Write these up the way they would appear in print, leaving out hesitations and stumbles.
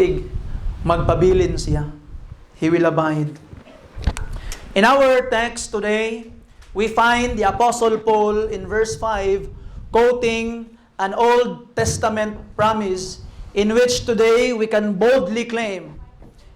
tuig, magpabilin siya. He will abide. In our text today, we find the Apostle Paul in verse 5 quoting an Old Testament promise in which today we can boldly claim.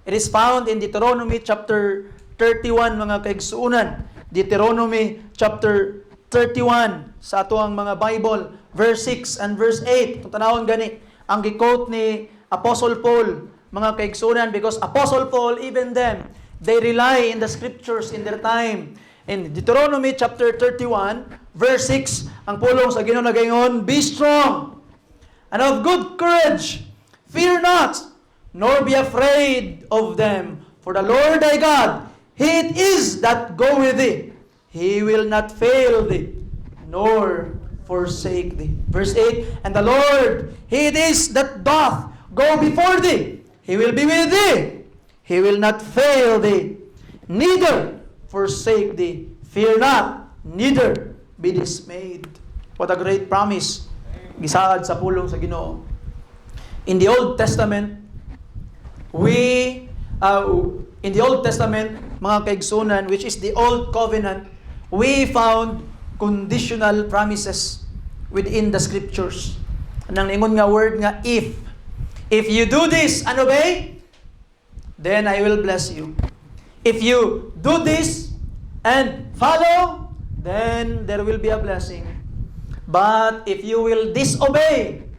It is found in Deuteronomy chapter 31, mga kaigsuunan. Deuteronomy chapter 31 sa ato ang mga Bible, verse 6 and verse 8. Kung tanawon gani, ang gi-quote ni Apostle Paul, mga kaigsuunan, because Apostle Paul, even them, they rely in the scriptures in their time. In Deuteronomy chapter 31, verse 6, ang pulong sa Ginoo nagaingon, "Be strong and of good courage, fear not, nor be afraid of them. For the Lord thy God, He it is that go with thee. He will not fail thee, nor forsake thee." Verse 8, "And the Lord, He it is that doth go before thee. He will be with thee. He will not fail thee, neither forsake thee. Fear not, neither be dismayed." What a great promise. Gisaad sa pulong sa Ginoo. In the Old Testament, mga kaigsunan, which is the Old Covenant, we found conditional promises within the Scriptures. Anang ningon nga word nga, if. If you do this and obey, then I will bless you. If you do this and follow, then there will be a blessing. But if you will disobey,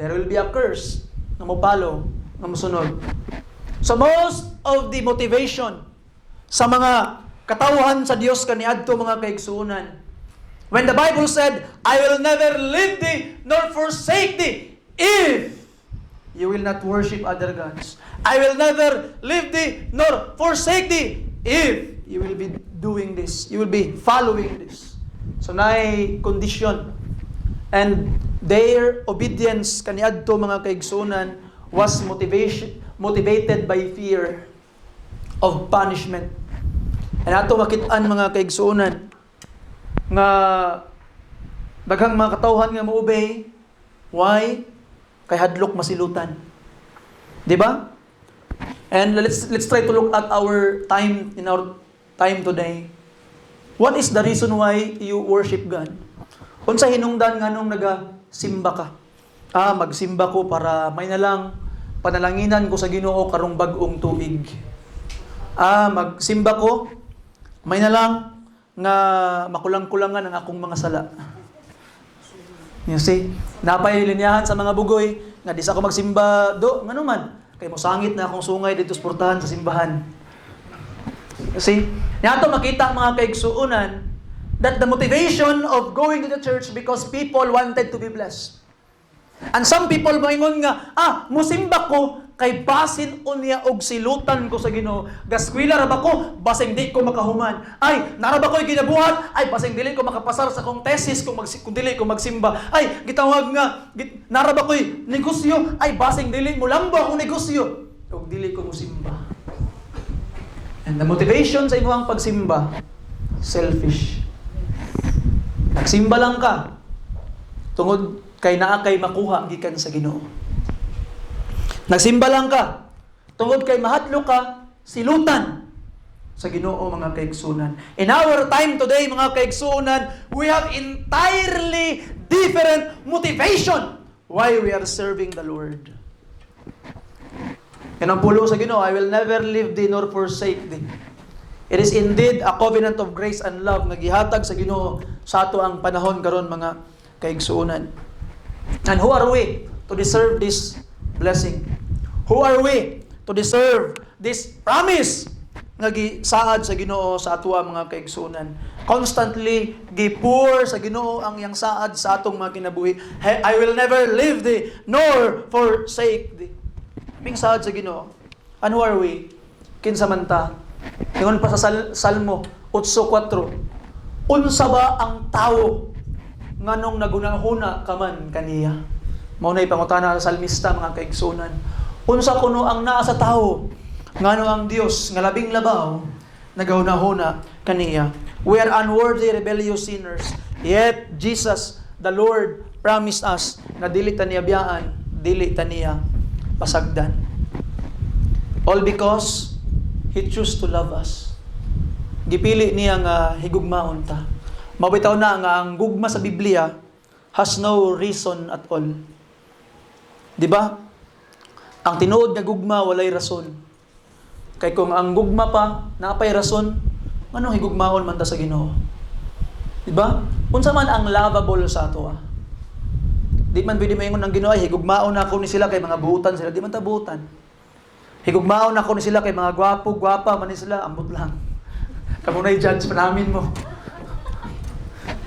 there will be a curse na mopalo, na mosunod. So most of the motivation sa mga katawhan sa Dios kaniadto, mga kaigsuunan, when the Bible said, "I will never leave thee nor forsake thee if you will not worship other gods. I will never leave thee nor forsake thee if you will be doing this. You will be following this." So naay condition. And their obedience kaniadto, mga kaigsunan, was motivated by fear of punishment. And ato makitaan, mga kaigsunan, nga daghang mga katawhan nga mo-obey. Why? Kay hadlok masilutan. Di ba? And let's try to look at our time today. What is the reason why you worship God? Unsa hinungdan nganong nagasimba ka? Magsimba ko para may nalang panalanginan ko sa Ginoo karong bag-ong tuig. Magsimba ko may nalang nga makulang-kulangan ang akong mga sala. You see, napay linyahan sa mga bugoy nga di sa ako magsimba ngano man kay mosangit na akong sungay dito sa portahan sa simbahan. You see, niadto makita ang mga kaigsuunan that the motivation of going to the church because people wanted to be blessed. And some people moingon nga, musimba ko kay basin unya og silutan ko sa Ginoo. Gaskwela ra ba ko, basing di ko makahuman. Ay, nara ba ko'y ginabuhat? Ay, basing dili ko makapasar sa akong thesis kung dili ko magsimba. Ay, gitawag nga, nara ba ko'y negosyo? Ay, basing dili mo lambo akong negosyo ug dili ko mosimba. And the motivation sa imong pagsimba, selfish. Nagsimba lang ka tungod kay naa kay makuha gikan sa Ginoo. Nagsimba lang ka tungod kay mahadlok ka silutan sa Ginoo, mga kaigsunan. In our time today, mga kaigsunan, we have entirely different motivation why we are serving the Lord. Yan ang pulo sa Ginoo, "I will never leave thee nor forsake thee." It is indeed a covenant of grace and love nga gihatag sa Ginoo sa ato ang panahon karon, mga kaigsuunan. And who are we to deserve this blessing? Who are we to deserve this promise nga gisaad sa Ginoo sa ato mga kaigsunan? Constantly gipour sa Ginoo ang iyang saad sa atong mga kinabuhi. "I will never leave thee nor forsake thee." Ping saad sa Ginoo. And who are we? Kinsa man ta? Ingon pa sa Salmo 8:4. "Unsa ba ang tawo nganong nagunahuna ka man kaniya?" Mao nay pangutana sa salmista, mga kaigsunan. Unsa kuno ang naa sa tawo ngano ang Dios nga labing labaw nagahuna-huna kaniya? We are unworthy, rebellious sinners. Yet Jesus, the Lord, promised us na dili ta niya biyaan, dili ta niya pasagdan. All because He chose to love us. Gipili niya nga higugmaon ta. Mabitaw na nga ang gugma sa Biblia has no reason at all. Di ba? Ang tinuod nga gugma walay rason. Kay kung ang gugma pa napay rason, anong higugmaon man ta sa Ginoo? Di ba? Unsa man ang lovable sa ato Di man pwede maingon ng Ginoo ay higugmaon ako ni sila kay mga buutan sila, di man ta buutan. Higugmaon ako ni sila kay mga gwapo, gwapa man ni sila, ambot lang. Kamo na i-judge pa namin mo.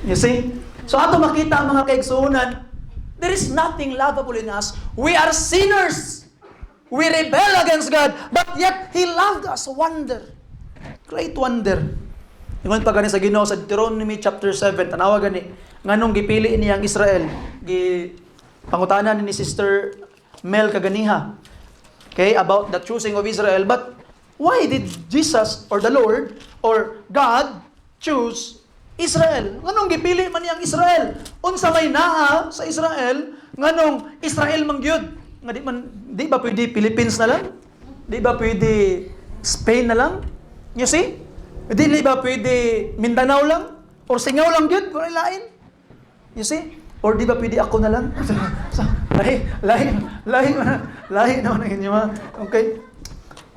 You see? So ato makita ang mga kaigsuonan, there is nothing lovable in us. We are sinners. We rebel against God, but yet He loved us. Wonder. Great wonder. Ingon pa gani sa Ginoo sa Deuteronomy chapter 7, tanawa gani nganong gipili niya ang Israel. Pangutanan ni Sister Mel kaganiha. Okay, about the choosing of Israel, but why did Jesus or the Lord or God choose Israel? Nganong gipili man niyang Israel? Unsa may naa sa Israel nganong Israel man gyud? Nga di ba pwede Philippines na lang? Di ba pwede Spain na lang? You see? Di ba pwede Mindanao lang? Or Singaw lang gyud? Kung lain? You see? Or di ba pwede ako na lang? Lahi naman ang inyo. Okay?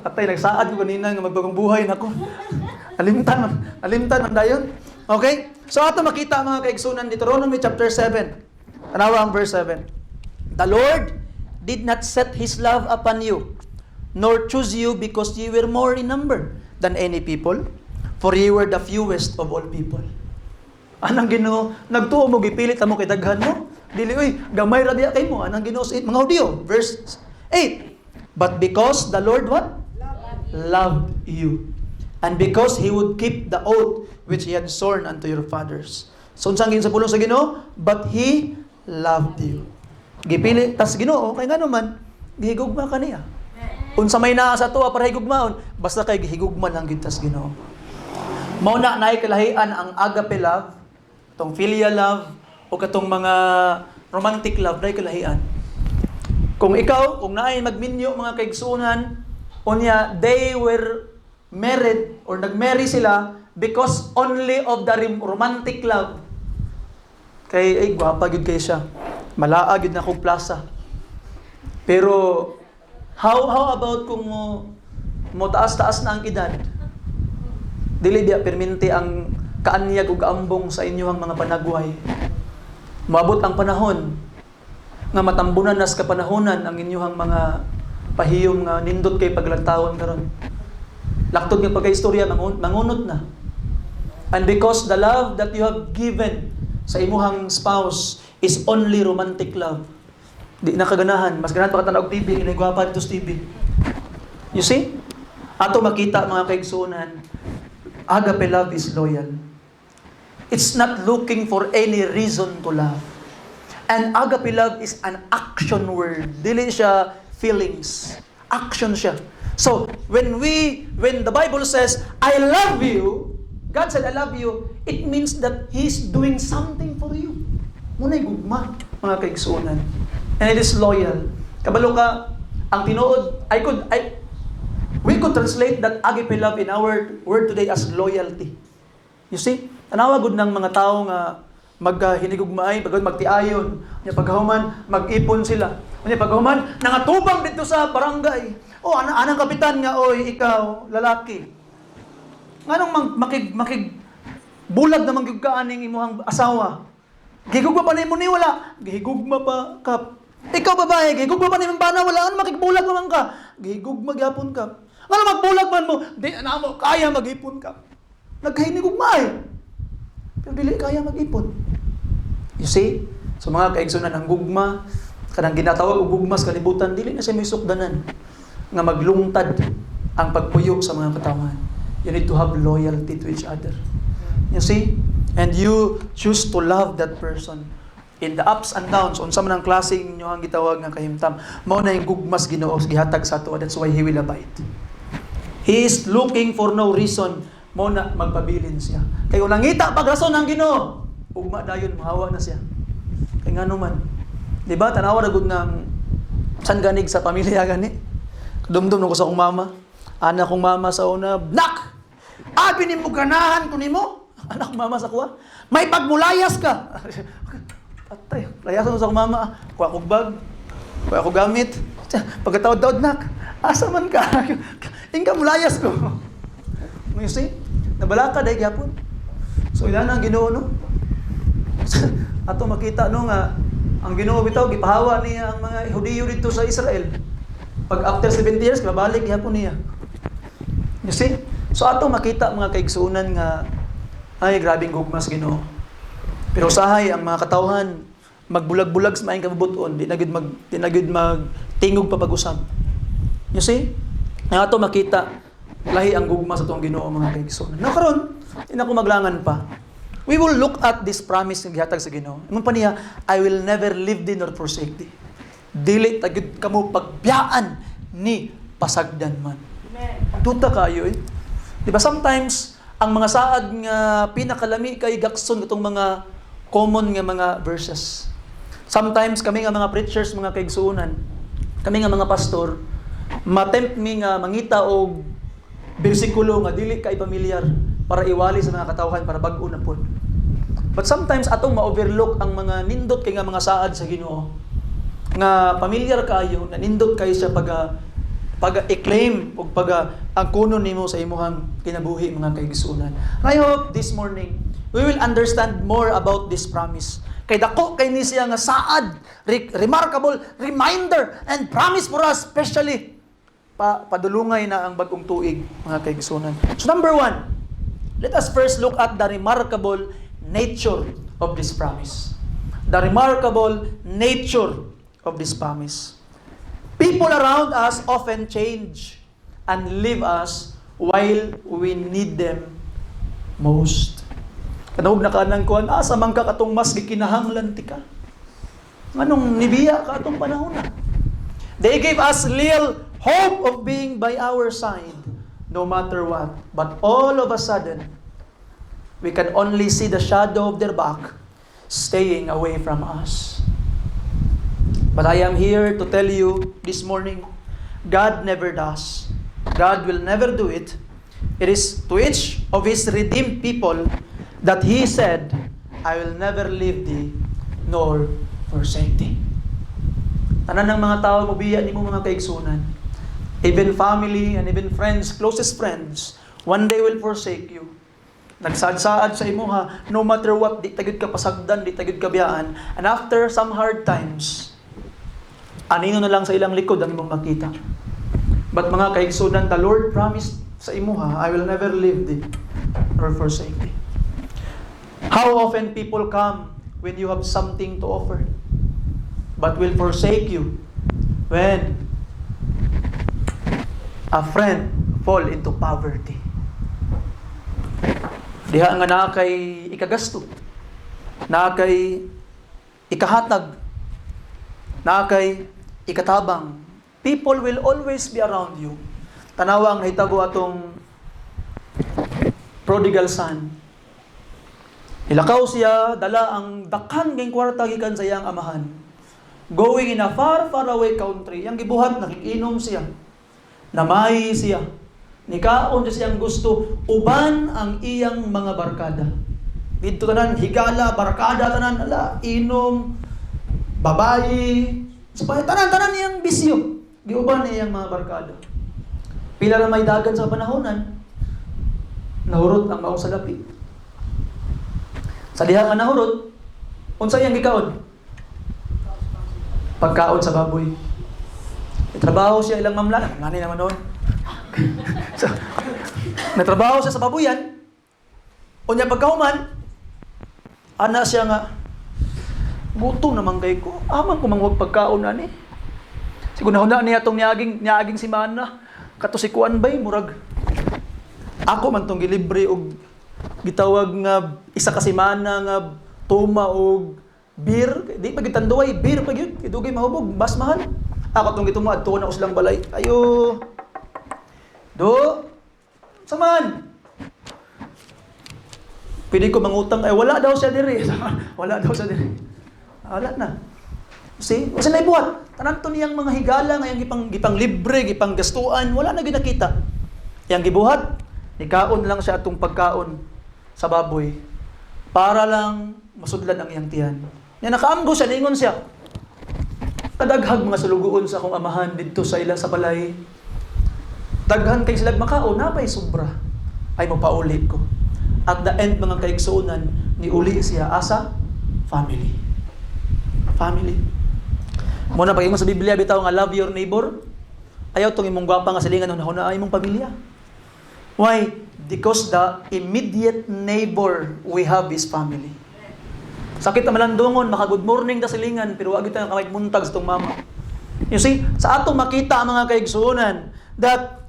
Atay, nagsaad ko kanina nga magbagong buhay na ako. Alimtan man dayon. Okay? So ato makita mga kaigsunan Deuteronomy chapter 7. Tanawa ang verse 7. The Lord did not set His love upon you, nor choose you because ye were more in number than any people, for ye were the fewest of all people. Anang Ginoo, nagtuo mo gipilit mo kay daghan mo. Dili oy, gamay ra diya kay mo. Anang Ginoo sa mga Hudiyo, verse 8. But because the Lord what? Loved you. And because He would keep the oath which He had sworn unto your fathers. So unsang sa pulong sa Ginoo? But He loved you. Gipili tas Ginoo kay ngano man gihigugma kaniya. Unsa may naa sa tuwa para higugmaon, basta kay gihigugma lang gid tas Ginoo. Mao na naay kalahian ang agape love, tong filial love o katong mga romantic love naay kalahian. Kung naay magminyo mga kaigsuonan, unya they were married or nagmarry sila because only of the romantic love. Kay ay gwapa gyud kay siya. Malaa gyud na kong plaza. Pero how about kung mo taas-taas na ang edad? Dili biya perminti ang kaanyag ug ambong sa inyong mga panagway. Moabot ang panahon nga matambunan nas kapanahonan ang inyong mga pahiyom nga nindot kay paglantawon karon. Laktod nga pagkaistorya mangunot na. And because the love that you have given sa imuhang spouse is only romantic love, di nakaganahan, mas ganahan pa katanaw og TV, inigwapa dito sa TV. You see? Ato makita mga kaigsuonan, agape love is loyal. It's not looking for any reason to love. And agape love is an action word. Dili siya feelings. Action siya. So, when the Bible says, I love you, God said, I love you, it means that He's doing something for you. Muna'y gugma, mga kaigsuonan. And it is loyal. Kabalo ka, ang tinuod, we could translate that agape love in our word today as loyalty. You see? Tanawagod ng mga tao nga maghinigugmaay, magtiayon. Paghuman, mag-ipon sila. Paghuman, nangatubang dito sa barangay. Anang kapitan nga, ikaw, lalaki. Nganong bulag na manggugkaaning imuhang asawa. Gihigugma pa na mo ni wala. Gihigugma pa kap. Ikaw babae, gihigugma pa na imong bana wala. Ano makigbulag naman ka? Gihigugma gyapon ka. Ngano magbulag man mo? Di na mo kaya mag-ipon ka. Naghinigugma pero dili kaya mag-ipon. You see? So mga kaigsunan ang gugma, kanang ginatawag og gugma sa kalibutan, dili na siya may sukdanan nga maglungtad ang pagpuyo sa mga katawan. You need to have loyalty to each other. You see? And you choose to love that person in the ups and downs. Unsa man ang klase inyo ang gitawag nga kahimtam, mao na yung gugmas Ginoo gihatag sa ato. That's why He will abide. He is looking for no reason. Mao na magpabilin siya. Kay kung nangita pag rason ang Ginoo, ugma dayon mahawa na siya. Kay ngano man. Di ba tanawa ra gud ng san ganig sa pamilya gani? Dumdum ko sa akong mama. Ana kong mama sa una, nak! Abi ni mo ganahan ko ni mo. Anak mama sa kuha. May pagmulayas ka. Patay, layasan ko sa akong mama. Kuha kong bag. Kuha ko gamit. Pagkatawad-tawad, nak. Asa man ka? Ingka mulayas ko. You see? Nabala ka dahil yapon. So, ilan ang Ginoo, no? Ato makita, no, nga, ang Ginoo bitaw, gipahawa niya ang mga Hudiyo dito sa Israel. Pag after 70 years, babalik yapon niya. You see? So, ato makita mga kaigsuunan nga, ay, grabing gugmas Ginoo. Pero usahay, ang mga katawhan, magbulag-bulag sa maing kabubuton, di na gid magtingog pa pag-usab. You see? Nga ato makita, lahi ang gugma sa itong Ginoo mga kaigsuunan. Now karon, hindi na ko maglangan pa. We will look at this promise ng gihatag sa Ginoo. Ingon pa niya, I will never leave thee nor forsake thee. Dili tagid kamo pagbiyaan ni pasagdan man. Duta kayo eh. Di ba sometimes ang mga saad nga pinakalami kay gakson itong mga common nga mga verses. Sometimes kami nga mga preachers, mga kaigsuunan, kami nga mga pastor, matempt mi nga mangita og bersikulo nga dili kay pamilyar para iwali sa mga katawhan para bag-o na pod. But sometimes atong ma-overlook ang mga nindot kay nga mga saad sa Ginoo. Nga pamilyar kayo, na nindot kayo sa pag-acclaim o ang kuno nimo sa imuhang kinabuhi mga kaigsuunan. I hope this morning we will understand more about this promise. Kay dako kay ni siya nga saad, remarkable reminder and promise for us, especially padulungay na ang bagong tuig mga kaigsuunan. So number 1, let us first look at the remarkable nature of this promise. The remarkable nature of this promise. People around us often change and leave us while we need them most. Kanahog na kanang kuan, asa man ka katong mas gikinahanglan ti ka. Anong nibiya ka atong panahon na? They gave us little hope of being by our side no matter what. But all of a sudden, we can only see the shadow of their back staying away from us. But I am here to tell you this morning, God never does. God will never do it. It is to each of His redeemed people that He said, I will never leave thee nor forsake thee. Tanan ng mga tao, mabiya ni mo mga kaigsunan. Even family and even friends, closest friends, one day will forsake you. Nagsaad-saad sa imo ha, no matter what, di tagid ka pasagdan, di tagid ka biyaan. And after some hard times, anino na lang sa ilang likod ang imong makita. But mga kaigsunan, the Lord promised sa imo ha, I will never leave thee or forsake thee. How often people come when you have something to offer, but will forsake you when a friend fall into poverty. Diha nga na kay ikagasto, na kay ikahatag, na kay ikatabang. People will always be around you. Tanawang nahitabo atong prodigal son. Ilakaw siya, dala ang dakhan ng kwarta gikan sa iyang amahan. Going in a far, far away country. Yang gibuhat, nakikinom siya. Namay siya. Nikaon siya siyang gusto, uban ang iyang mga barkada. Dito tanan, higala, barkada tanan, inom, babayi, tanan iyang bisyo. Giuban iyang mga barkada. Pila na may dagan sa panahonan, nahurot ang maong salapi. Sa diha nga nahurot, unsa iyang gikaon? Pagkaon sa baboy. Trabaho siya ilang mamla, ngani naman noon. So, natrabaho siya sa babuyan. Unya pagkahuman, ana siya nga, gutom naman kay ko. Amang ko mangwag pagkaon na ni. Siguro na niya itong niaging simana. Katusikuan ba'y murag. Ako man itong gilibre o gitawag nga isa ka simana nga tuma o beer. Di pa gitanduay, beer pa yun. Idugay mahubog, basmahan. Ako itong gitumaad, tuon ako silang balay. Ayo. Do, saman. Pwede ko mangutang, wala daw siya diri. Wala daw siya diri. Wala na. See? O sila ibuhat. Tanan to niyang mga higala nga yung gipang libre, gipang gastuan, wala na ginakita. Yang gibuhat, ikaon lang siya atong pagkaon sa baboy para lang masudlan ang iyang tiyan. Yan nakaamgo siya, ningon siya. Kadaghag mga sulugoon sa akong amahan dito sa ila sa balay. Daghan kay sila makaon, napay sobra. Ay mapauli ko. At the end mga kaigsuunan, ni uli siya asa family. Family. Muna pag sa Biblia bitaw nga love your neighbor. Ayaw tong imong gwapa nga silingan hunahuna ay imong pamilya. Why? Because the immediate neighbor we have is family. Sakit na malandungon, maka good morning ta silingan, pero wag kita kamay muntag sa tong mama. You see, sa atong makita ang mga kaigsuunan that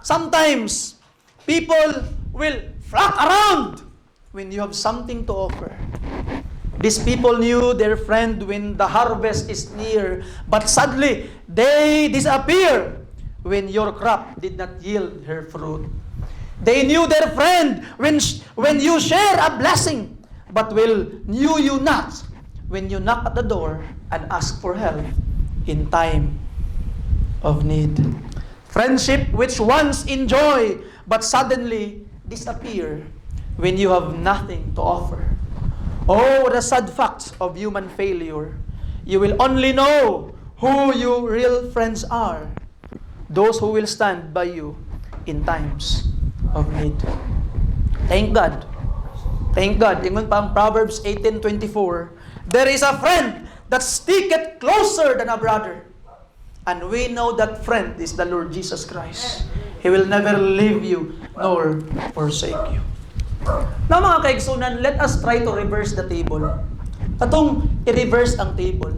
sometimes people will flock around when you have something to offer. These people knew their friend when the harvest is near, but sadly, they disappear when your crop did not yield her fruit. They knew their friend when you share a blessing, but knew you not when you knock at the door and ask for help in time of need. Friendship which once enjoy, but suddenly disappear when you have nothing to offer. Oh, the sad facts of human failure. You will only know who your real friends are. Those who will stand by you in times of need. Thank God. Thank God. Ingon pa ang Proverbs 18:24. There is a friend that sticketh closer than a brother. And we know that friend is the Lord Jesus Christ. He will never leave you nor forsake you. Now mga kaigsunan, let us try to reverse the table. Atong i-reverse ang table.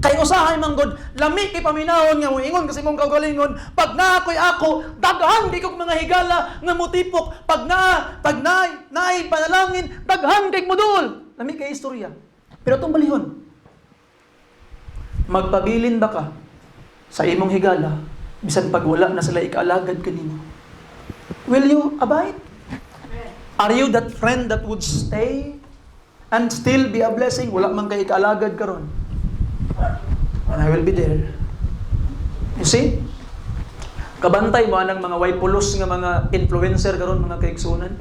Kay usahay manggod, lami kay paminahon nga moingon kasi mong kaugalingon, pag naakoy ako, daghan kay kog mga higala nga motipok, pag naay panalangin, daghan kay modul. Lami kay istorya. Pero itong balihon, magpabilin ba ka sa imong higala bisan pag wala na sila ikaalagad kanimo? Will you abide? Are you that friend that would stay and still be a blessing? Wala man kay ikaalagad karon. And I will be there. You see? Kabantay mo anang mga waipulos nga mga influencer karon mga kaigsunan.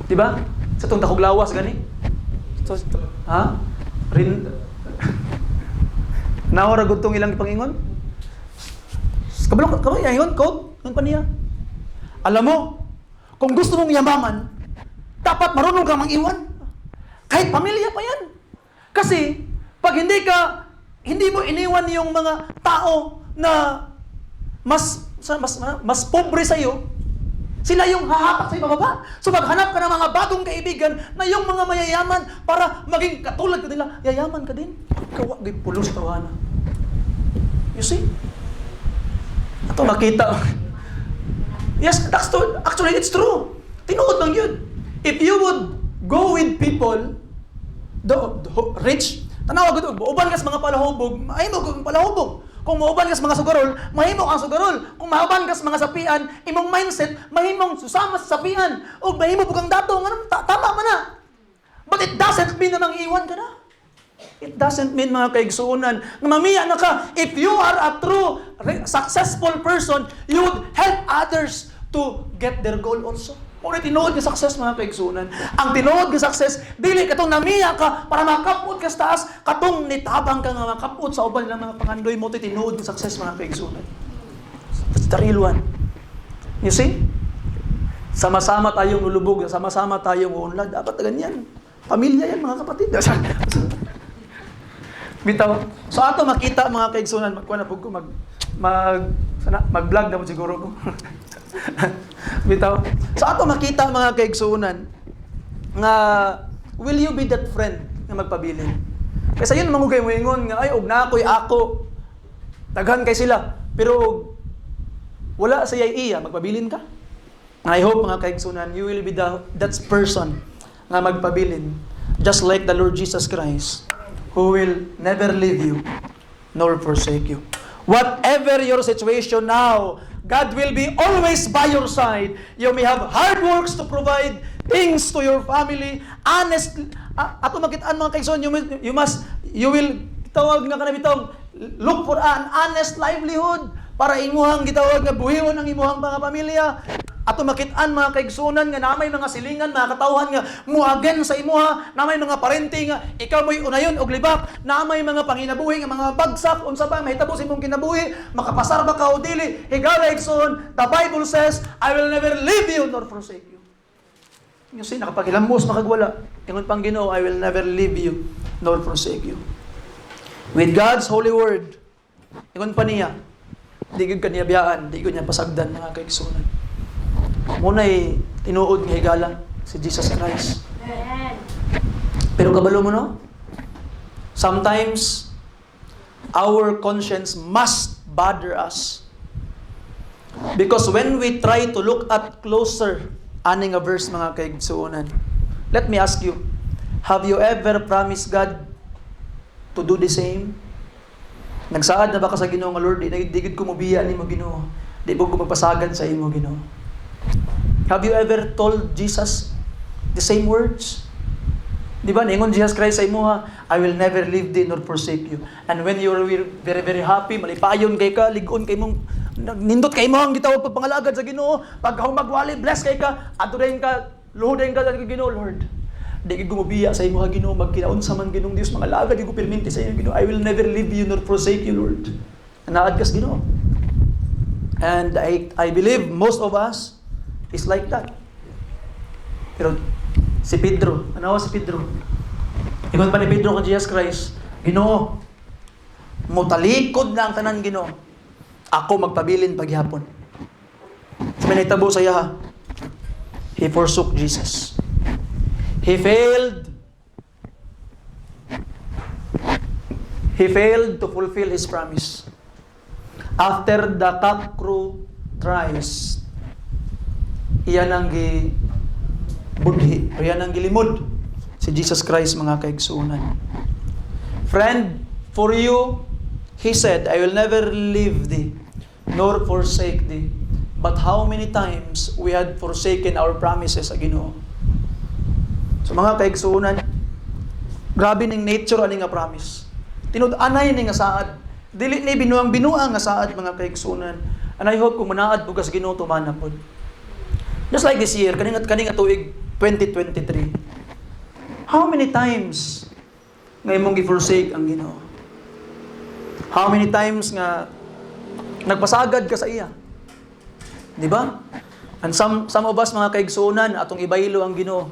Di ba? Sa tong takog lawas gani. So, ha? Nawara gud tong ilang pangingon. Kabalo ingon ko, ngon pa niya. Alam mo, kung gusto mong yamaman, dapat marunong kang mangiwan. Kahit pamilya pa yan. Kasi, pag hindi mo iniwan yung mga tao na mas pobre sa iyo, sila yung hahapak sa ibababa. So maghanap ka ng mga bagong kaibigan na yung mga mayayaman para maging katulad ka nila. Yayaman ka din. Kawag pulos tawana. You see? Ito makita. Yes, actually it's true. Tinuod lang yun. If you would go with people, the rich, tanawa gud uban kas mga palahubog, mahimo kang palahubog. Kung mauban kas mga sugarol, mahimo kang sugarol. Kung mauban kas mga sapian, imong mindset mahimong susama sa sapian. O mahimo bugang dato nga tama man na. But it doesn't mean na mangiwan ka na. It doesn't mean mga kaigsuunan na mamiya na ka. If you are a true successful person, you would help others to get their goal also. Kung tinuod nga success mga kaigsuunan, ang tinuod nga success, dili katong namiya ka para makapot ka sa taas, katong nitabang ka nga makapot sa uban ng mga pangandoy mo, tinuod nga success mga kaigsuunan. That's the real one. You see? Sama-sama tayong lulubog, sama-sama tayong uunlad. Dapat ganyan. Pamilya yan mga kapatid. Bitaw. So ato makita mga kaigsuunan, magkuha na po ko mag-vlog na mo siguro ko. Bitaw. So ato makita mga kaigsuunan nga will you be that friend nga magpabilin? Kasi yun mangugay mo ingon nga ay og na ako'y ako. Daghan kay sila. Pero wala sa iya magpabilin ka. I hope mga kaigsuunan you will be that person nga magpabilin just like the Lord Jesus Christ who will never leave you nor forsake you. Whatever your situation now, God will be always by your side. You may have hard works to provide things to your family. Honestly, ato makitaan mga kaigsoon, you will tawag nga kanabitong, look for an honest livelihood para imuhang gitawag nga buhihon ang imuhang mga pamilya. Ato makit-an mga kaigsunan nga namay mga silingan, mga katawhan nga muhagen sa imuha, namay mga parente nga ikaw mo'y unayon og libak, namay mga panginabuhi nga mga bagsak, unsa ba mahitabo sa imong kinabuhi, makapasar ba ka o dili, higala igsoon, the Bible says, I will never leave you nor forsake you. You see, nakapagilambos, makagwala. Ingon pang Ginoo, I will never leave you nor forsake you. With God's holy word, ingon pa niya, di gud kaniya biyaan, di gud niya pasagdan mga kaigsunan. Muna'y tinuod nga higala si Jesus Christ. Pero kabalo mo no? Sometimes, our conscience must bother us. Because when we try to look at closer, aning a verse mga kaigsunan, let me ask you, have you ever promised God to do the same? Nagsaad na ba ka sa Ginoo nga Lord, di gid ko mobiya ni mo Ginoo, di ko magpasagad sa imo Ginoo? Have you ever told Jesus the same words? Di ba? Ningon Jesus Christ sa imo ha, I will never leave thee nor forsake you. And when you are very, very happy, malipayon kay ka, ligon kay mong, nindot kay mo ang gitawag pagpangalagad sa Ginoo, pag humagwali, bless kay ka, adorayin ka, luhudayin ka sa Ginoo, Lord. Di ko gumabiya sa imo ha Ginoo, magkinaon sa man Ginoong Dios, mga alagad, di ko perminti sa imo Ginoo. I will never leave you nor forsake you, Lord. Naad kas Ginoo. And I believe most of us is like that. Pero si Pedro, ano si Pedro? Ingon pa ni Pedro kay Jesus Christ, Ginoo, mutalikod na ang tanan Ginoo. Ako magpabilin paghihapon. May nahitabo sa iya. He forsook Jesus. He failed to fulfill his promise. After the cock crew thrice, iyan ang gibudhi, o iyan ang gilimod si Jesus Christ mga kaigsunan. Friend, for you, He said, I will never leave thee, nor forsake thee. But how many times we had forsaken our promises sa Ginoo? So mga kaigsunan, grabe ning nature ani nga promise. Tinud-anay ni nga saad. Dili ni binuang nga saad mga kaigsunan. And I hope kung manaad bugas Ginoo tumana pod. Just like this year, kaning tuig 2023. How many times nga imong gi-forsake ang Ginoo? How many times nga nagpasagad ka sa iya? Di ba? And some of us mga kaigsunan, atong ibaylo ang Ginoo.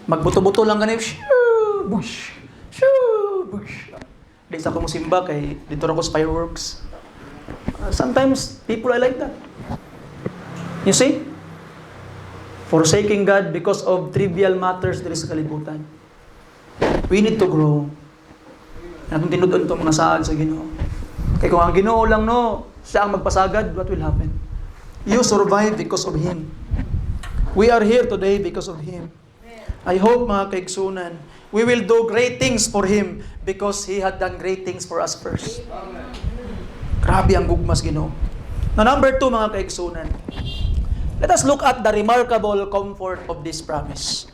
Magbuto-buto lang ganun, shoo, bush, shoo, bush. Di sa ko musimba kay dito ako sa fireworks. Sometimes people are like that. You see? Forsaking God because of trivial matters diri sa kalibutan. We need to grow. Atong tinud-on itong mga saad sa Ginoo. Kaya kung ang Ginoo lang no, siya ang magpasagad, what will happen? You survive because of Him. We are here today because of Him. I hope mga kaigsunan, we will do great things for Him because He had done great things for us first. Grabe ang gugmas Ginoo. Now, number 2 mga kaigsunan, let us look at the remarkable comfort of this promise.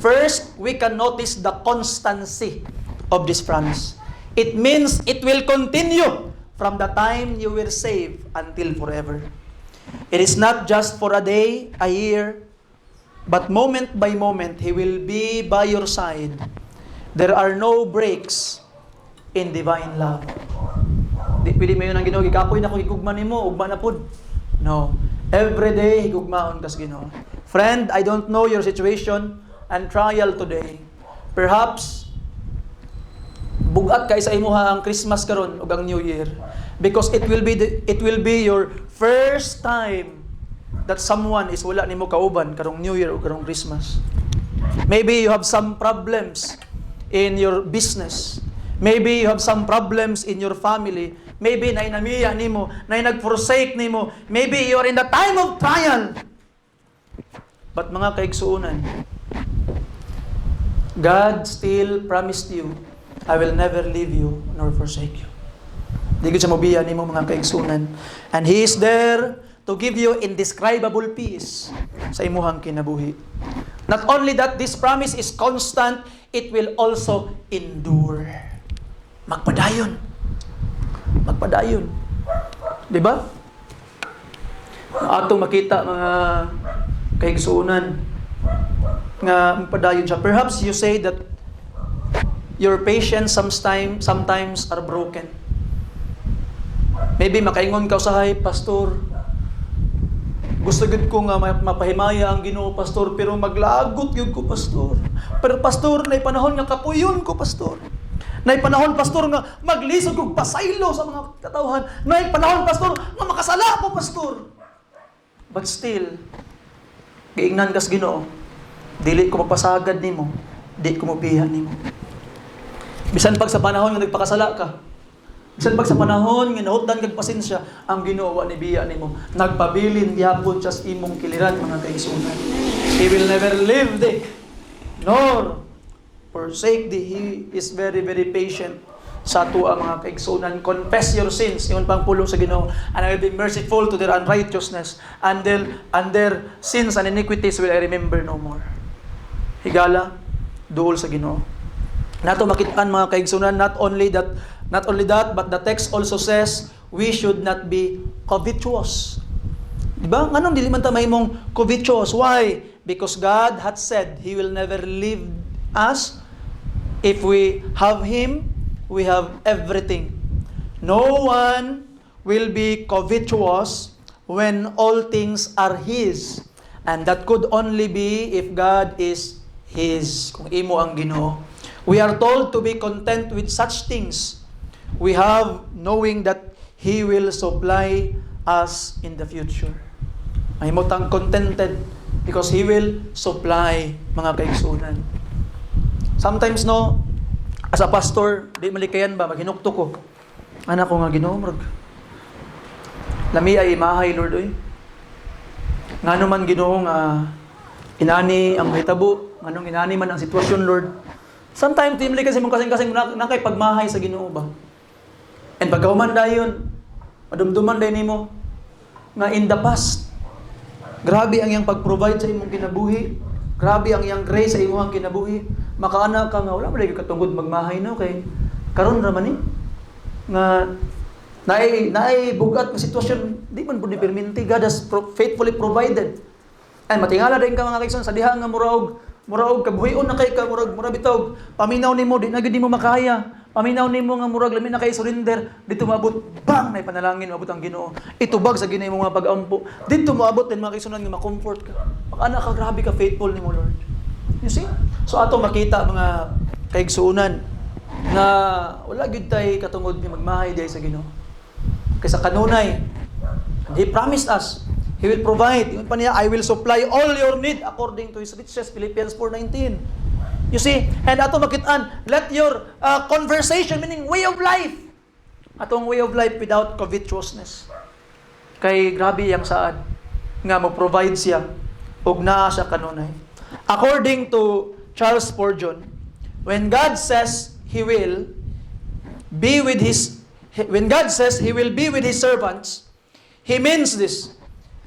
First, we can notice the constancy of this promise. It means it will continue from the time you were saved until forever. It is not just for a day, a year, but moment by moment, He will be by your side. There are no breaks in divine love. Di pwede mo yun ang Ginoo, gikapoy na ko, higugma ni mo, ugma na pod. No. Every day, higugmaon kas Ginoo. Friend, I don't know your situation and trial today. Perhaps, bugat kay sa imuha ang Christmas karon ug ang New Year. Because it will be your first time that someone is wala nimo kauban karong New Year o karong Christmas. Maybe you have some problems in your business. Maybe you have some problems in your family. Maybe nainamiya nimo, nag-forsake nimo. Maybe you are in the time of trial. But mga kaigsuunan, God still promised you, I will never leave you nor forsake you. Di gid siya mobiya nimo mga kaigsunan. And He is there to give you indescribable peace sa imuhang kinabuhi. Not only that this promise is constant, it will also endure. magpadayon. Magpadayon. Di ba? Atong makita mga kaigsuunan nga magpadayon siya. Perhaps you say that your patience sometimes are broken. Maybe makaingon ka usahay, Pastor, gusto gud ko nga mapahimaya ang Ginoo, Pastor, pero maglagot gyud ko, Pastor. Pero Pastor, nay panahon nga kapuyon ko, Pastor. Nay panahon, Pastor, nga maglisod kog pasaylo sa mga katawhan. Nay panahon, Pastor, nga makasala ko, Pastor. But still, giingnan kas Ginoo, dili ko mapasagad nimo, di ko mobihan nimo. Bisan pag sa panahon nga nagpakasala ka, bisan pag sa panahon nga nahutdan kag pasensya, ang Ginoo wa ni biya nimo. Nagpabilin gyapon sa imong kiliran, mga kaigsunan. He will never leave thee nor forsake thee. He is very, very patient sa atua, mga kaigsunan. Confess your sins, ingon pang pulong sa Ginoo, and I will be merciful to their unrighteousness, and their sins and iniquities will I remember no more. Higala duol sa Ginoo. Nato makitaan, mga kaigsunan, not only that, but the text also says we should not be covetous. Diba? Anong dili man ta mahimong covetous? Why? Because God had said He will never leave us. If we have Him, we have everything. No one will be covetous when all things are His. And that could only be if God is His. Kung imo ang Ginoo. We are told to be content with such things we have, knowing that He will supply us in the future. Mahimutang contented because He will supply, mga kaigsunan. Sometimes, no, as a pastor, di malikayan ba, maghinukto ko. Anak ko nga Ginoo, lami ay mahay, Lord, oy. Ngano man Ginoo nga inani ang hitabo, nganong inani man ang sitwasyon, Lord. Sometimes, timli kasi mong kasing-kasing nakay pagmahay sa Ginoo ba? And pagkahuman dayon, madumduman dayon nimo nga in the past, grabe ang iyang pag-provide sa imong kinabuhi. Grabe ang iyang grace sa imong kinabuhi. Makaana ka nga, wala mo lagi katungod magmahay, no? Kay karon ra man ni nga naay bugat nga sitwasyon, di man pud perminti. God has faithfully provided. And matingala din ka, mga kaigsoon, sa diha nga muraog kabuhion na kay ka, murag bitog, paminaw nimo di na gid nimo makaya. Paminaw nimo nga murag lamin na kay surrender, dito maabot bang nay panalangin maabot ang Ginoo. Itubag sa Ginoo imong mga pag-ampo. Dito maabot din, mga kaigsunan, nga ma-comfort ka. Pag-ana ka, grabe ka faithful nimo, Lord. You see? So ato makita, mga kaigsunan, na wala gid tay katungod ni magmahay diay sa Ginoo. Kaysa kanunay, He promised us He will provide. Yun pa niya, I will supply all your need according to His riches, Philippians 4:19. You see? And ato makitaan, let your conversation, meaning way of life, atong way of life without covetousness. Kay grabe yang saad, nga mo-provide siya, ug naa siya kanunay. According to Charles Spurgeon, when God says He will be with His servants, He means this: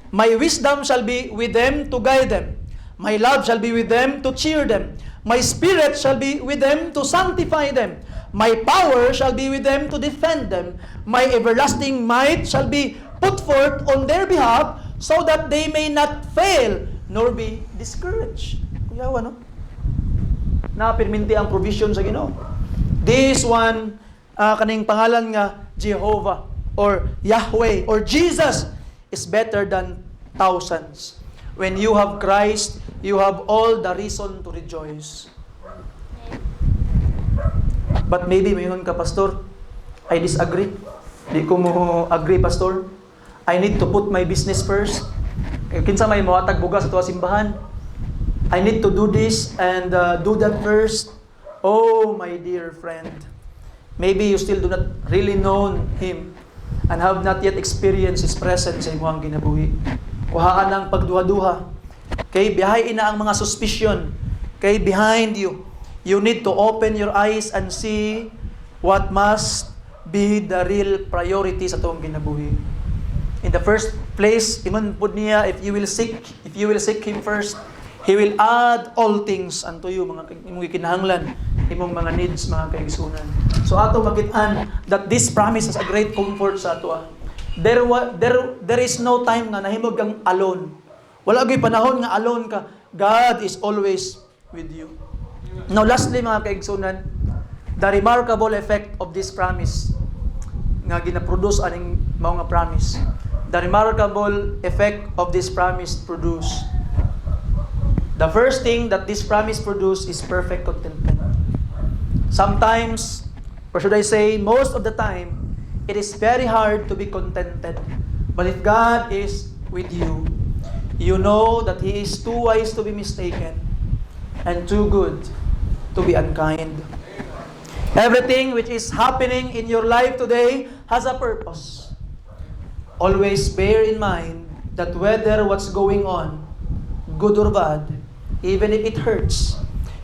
my wisdom shall be with them to guide them. My love shall be with them to cheer them. My spirit shall be with them to sanctify them. My power shall be with them to defend them. My everlasting might shall be put forth on their behalf, so that they may not fail nor be discouraged. Kuyawa, no? Napirminti ang provision sa Ginoo. This one, kaning pangalan nga Jehovah or Yahweh or Jesus is better than thousands. When you have Christ, you have all the reason to rejoice. But maybe mayroon ka, Pastor, I disagree. Di ko mo agree, Pastor. I need to put my business first. Kinsa may mawatag bugas sa tuwa simbahan. I need to do this and do that first. Oh, my dear friend. Maybe you still do not really know Him and have not yet experienced His presence sa imong kinabuhi. Kuhaan ang pagduha-duha. Kay biyahe na ang mga suspicion. Kay behind you, you need to open your eyes and see what must be the real priority sa tuong kinabuhi. In the first place, ingon pud niya, if you will seek Him first, He will add all things unto you, mga imong kinahanglan, imong mga needs, mga kaigsunan. So ato makit-an that this promise is a great comfort sa ato. There is no time nga nahimog kang alone. Wala gyud panahon nga alone ka. God is always with you. Now lastly mga kaigsunan, the remarkable effect of this promise nga gina-produce aning mao nga promise. The remarkable effect of this promise produce. The first thing that this promise produce is perfect contentment. Sometimes, or should I say, most of the time, it is very hard to be contented. But if God is with you, you know that He is too wise to be mistaken and too good to be unkind. Everything which is happening in your life today has a purpose. Always bear in mind that whether what's going on, good or bad, even if it hurts,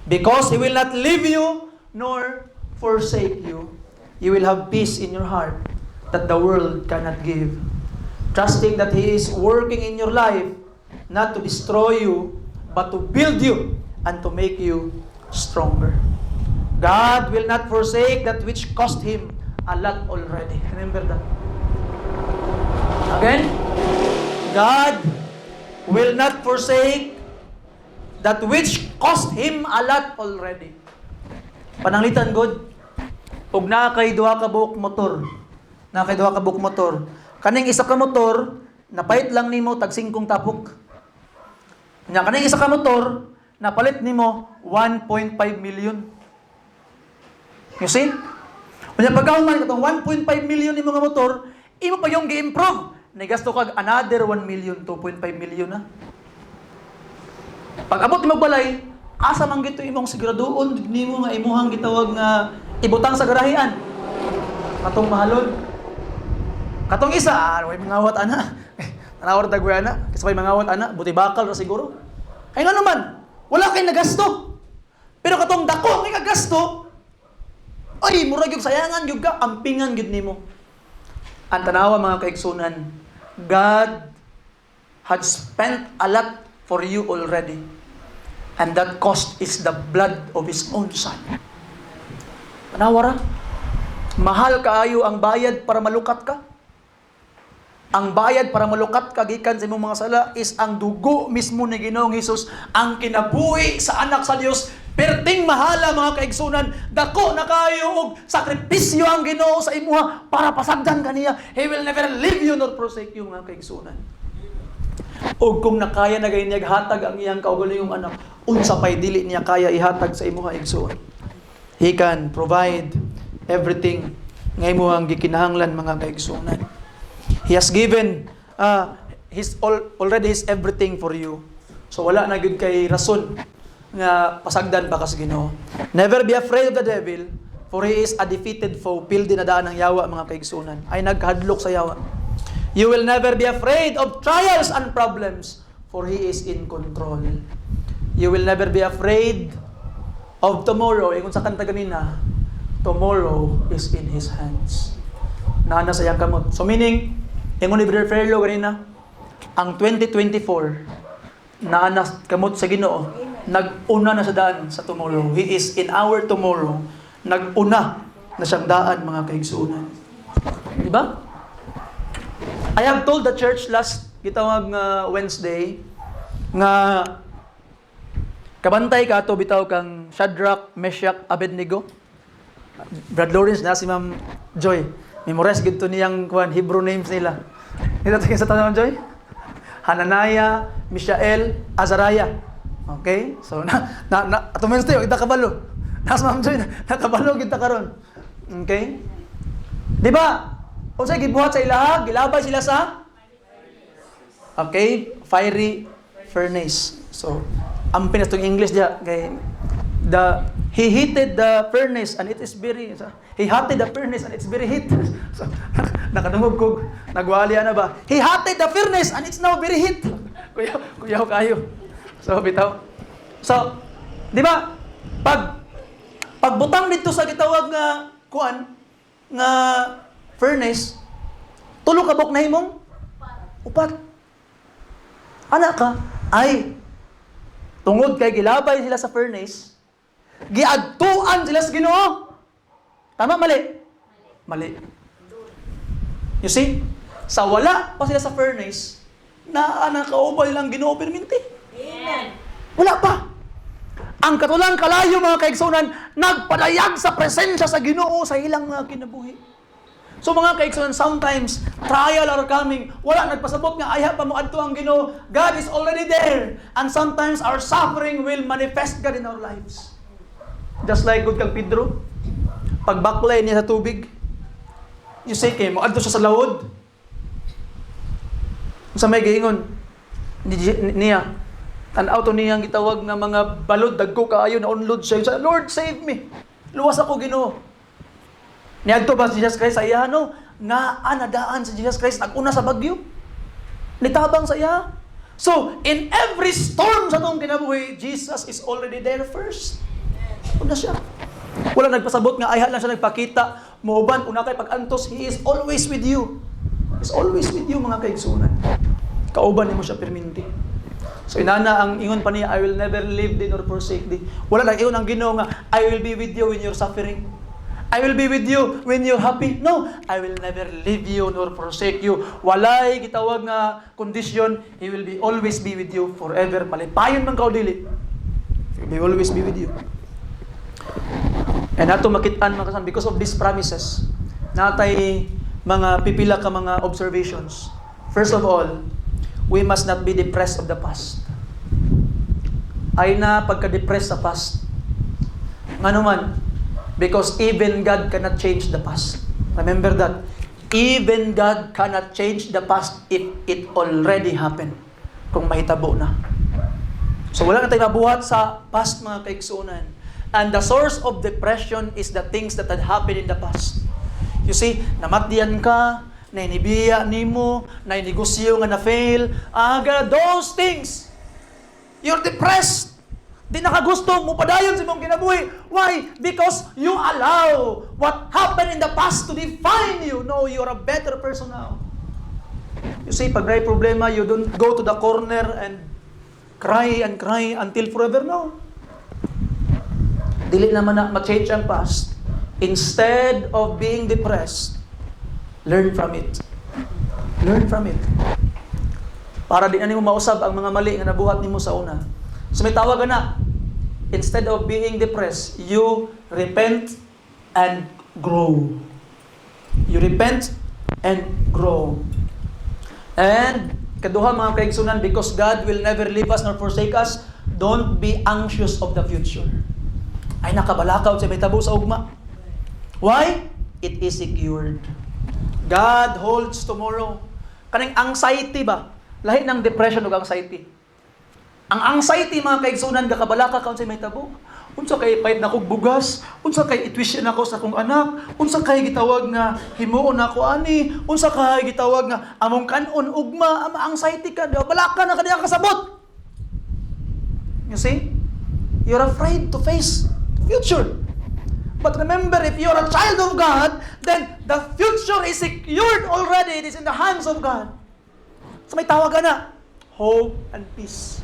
because He will not leave you nor forsake you, you will have peace in your heart that the world cannot give. Trusting that He is working in your life not to destroy you, but to build you and to make you stronger. God will not forsake that which cost Him a lot already. Remember that. Again, God will not forsake that which cost Him a lot already. Pananglitan God, ug na kay duha ka buok motor. Na kay duha ka buok motor. Kaning isa ka motor, napait lang nimo tag 5 tapok. Nya kaning isa ka motor, napalit nimo 1.5 million. You see? Unya pagkahuman katong 1.5 million nimo nga motor, imo pa yung gi-improve. Nagasto kag another 1 million, 2.5 million na. Pag abot nimo balay, asa man gito imong siguraduon nimo nga imuhang gitawag nga ibutang sa garahian. Katong mahalon. Katong isa, way mangawat ana. Tanawar dagway ana, kasi way mangawat ana, buti bakal ra siguro. Ay nga naman, wala kay nagasto. Pero katong dako kay kagasto, ay murag yung sayangan gyud ka, ampingan gyud nimo. Ang tanawa mga kaigsunan, God had spent a lot for you already. And that cost is the blood of His own Son. Panawara, mahal kaayo ang bayad para malukat ka. Ang bayad para malukat ka gikan sa imong mga sala is ang dugo mismo ni Ginoong Hesus, ang kinabuhi sa anak sa Dios. Perting mahala mga kaigsunan, dako na kayo og sakripisyo ang Ginoo sa imuha para pasagdan kaniya. He will never leave you nor forsake you mga kaigsunan. O kung nakaya na gayud hatag ang iyang kaugalingong anak, unsa pay dili niya kaya ihatag sa imuha igsoon. He can provide everything nga imuhang gikinahanglan mga kaigsunan. He has given already His everything for you. So wala na gyud kay rason nga pasagdan pa kas Ginoo. Never be afraid of the devil, for he is a defeated foe. Pildi na daan ng yawa mga kaigsunan. Ay naghadlok sa yawa. You will never be afraid of trials and problems, for He is in control. You will never be afraid of tomorrow. Kung sa kanta ganina, tomorrow is in His hands. Naana sa iyang kamot. So meaning, ingon ni Brother Ferlo ganina, ang 2024, naana kamot sa Ginoo, nag-una na sa daan sa tomorrow. He is in our tomorrow. Nag-una na siyang daan mga kaigsunan. Diba? I have told the church last gitawag Wednesday nga kabantay ka ato bitaw kang Shadrach, Meshach, Abednego. Brad Lawrence na si Ma'am Joy. Memorize gid to niyang Hebrew names nila. Ito tingin sa tanong Joy? Hananiah, Mishael, Azariah. Okay? So ato Wednesday kita kabalo. Nas Ma'am Joy nakabalo kita karon. Okay? Di ba? Unsay gibuhat sa ilaha, gilabay sila sa fiery furnace. So, ang pinastong English diya kay he heated the furnace and it is very he heated the furnace and it's very heat. So, nakadungog ko, nagwali na ba? He heated the furnace and it's now very heat. Kuya kayo. So, bitaw. So, di ba? Pagbutang dito sa gitawag nga nga furnace, tulo ka bok na himong upat. Anak ka, ay, tungod kay gilabay sila sa furnace, giadtuan sila sa Ginoo. Tama, mali? Mali. You see? Sa wala pa sila sa furnace, nakaubay lang Ginoo perminti. Amen. Wala pa. Ang katulang kalayo mga kaigsunan, nagpadayag sa presensya sa Ginoo sa ilang mga kinabuhi. So mga kaigsunan, sometimes trial are coming. Wala nagpasabot nga ayha pa mo adto ang Ginoo. God is already there. And sometimes our suffering will manifest God in our lives. Just like good kang Pedro, pagbaklay niya sa tubig, you say kay mo adto siya sa lawod. Sa may giingon niya, tanaw to niyang gitawag nga mga balod, dagko kaayo na unload siya. Lord, save me. Luwas ako, Ginoo. Niadto ba si Jesus Christ sa iya, no? Nga anadaan si Jesus Christ, nag-una sa bagyo. Nitabang sa iya. So, in every storm sa itong kinabuhi, Jesus is already there first. Una siya. Wala nagpasabot nga, ayha lang siya nagpakita. Muuban, una kay pag-antos, He is always with you. He is always with you, mga kaigsunan. Kauban mo siya perminti. So inana ang ingon pa niya, I will never leave thee nor forsake thee. Wala lang ingon ang Ginoo nga, I will be with you when you're suffering. I will be with you when you're happy. No, I will never leave you nor forsake you. Walay gitawag nga kondisyon, He will be always be with you forever. Palipayon man kao dili. He will always be with you. And ato makitaan mga kasan, because of these promises, natay mga pipila ka mga observations. First of all, we must not be depressed of the past. Ay na pagka-depressed sa past. Ano man? Because even God cannot change the past. Remember that. Even God cannot change the past if it already happened. Kung mahitabo na. So wala na tayong mabuhat sa past, mga kaigsunan. And the source of depression is the things that had happened in the past. You see, namatdiyan ka, nainibiya nimo, nainegosyo nga na-fail, those things. You're depressed. Di nakagusto mo padayon sa mong kinabuhi. Why? Because you allow what happened in the past to define you. No, you're a better person now. You see, pag may problema, you don't go to the corner and cry until forever. No. Dili naman na ma-change ang past. Instead of being depressed, learn from it. Learn from it. Para di na nimo mausab ang mga mali nga nabuhat nimo sa una. So may tawag na, instead of being depressed, you repent and grow. You repent and grow. And kaduha mga kaigsunan, because God will never leave us nor forsake us, don't be anxious of the future. Ay nakabalakaw sa may tabo sa ugma. Why? It is secured. God holds tomorrow. Kaning anxiety ba? Lahi ng depression ug anxiety. Ang anxiety mga kaigsunan gakabalaka kaon sa may tabo. Unsa kay pait na kog bugas, unsa kay i-tuition nako sa akong anak, unsa kay gitawag nga himuon nako ani, unsa kay gitawag nga among kanon ugma, ama anxiety ka, balaka na kaniya kasabot. You see? You're afraid to face the future. But remember, if you're a child of God, then the future is secured already. It is in the hands of God. So may tawag na, hope and peace.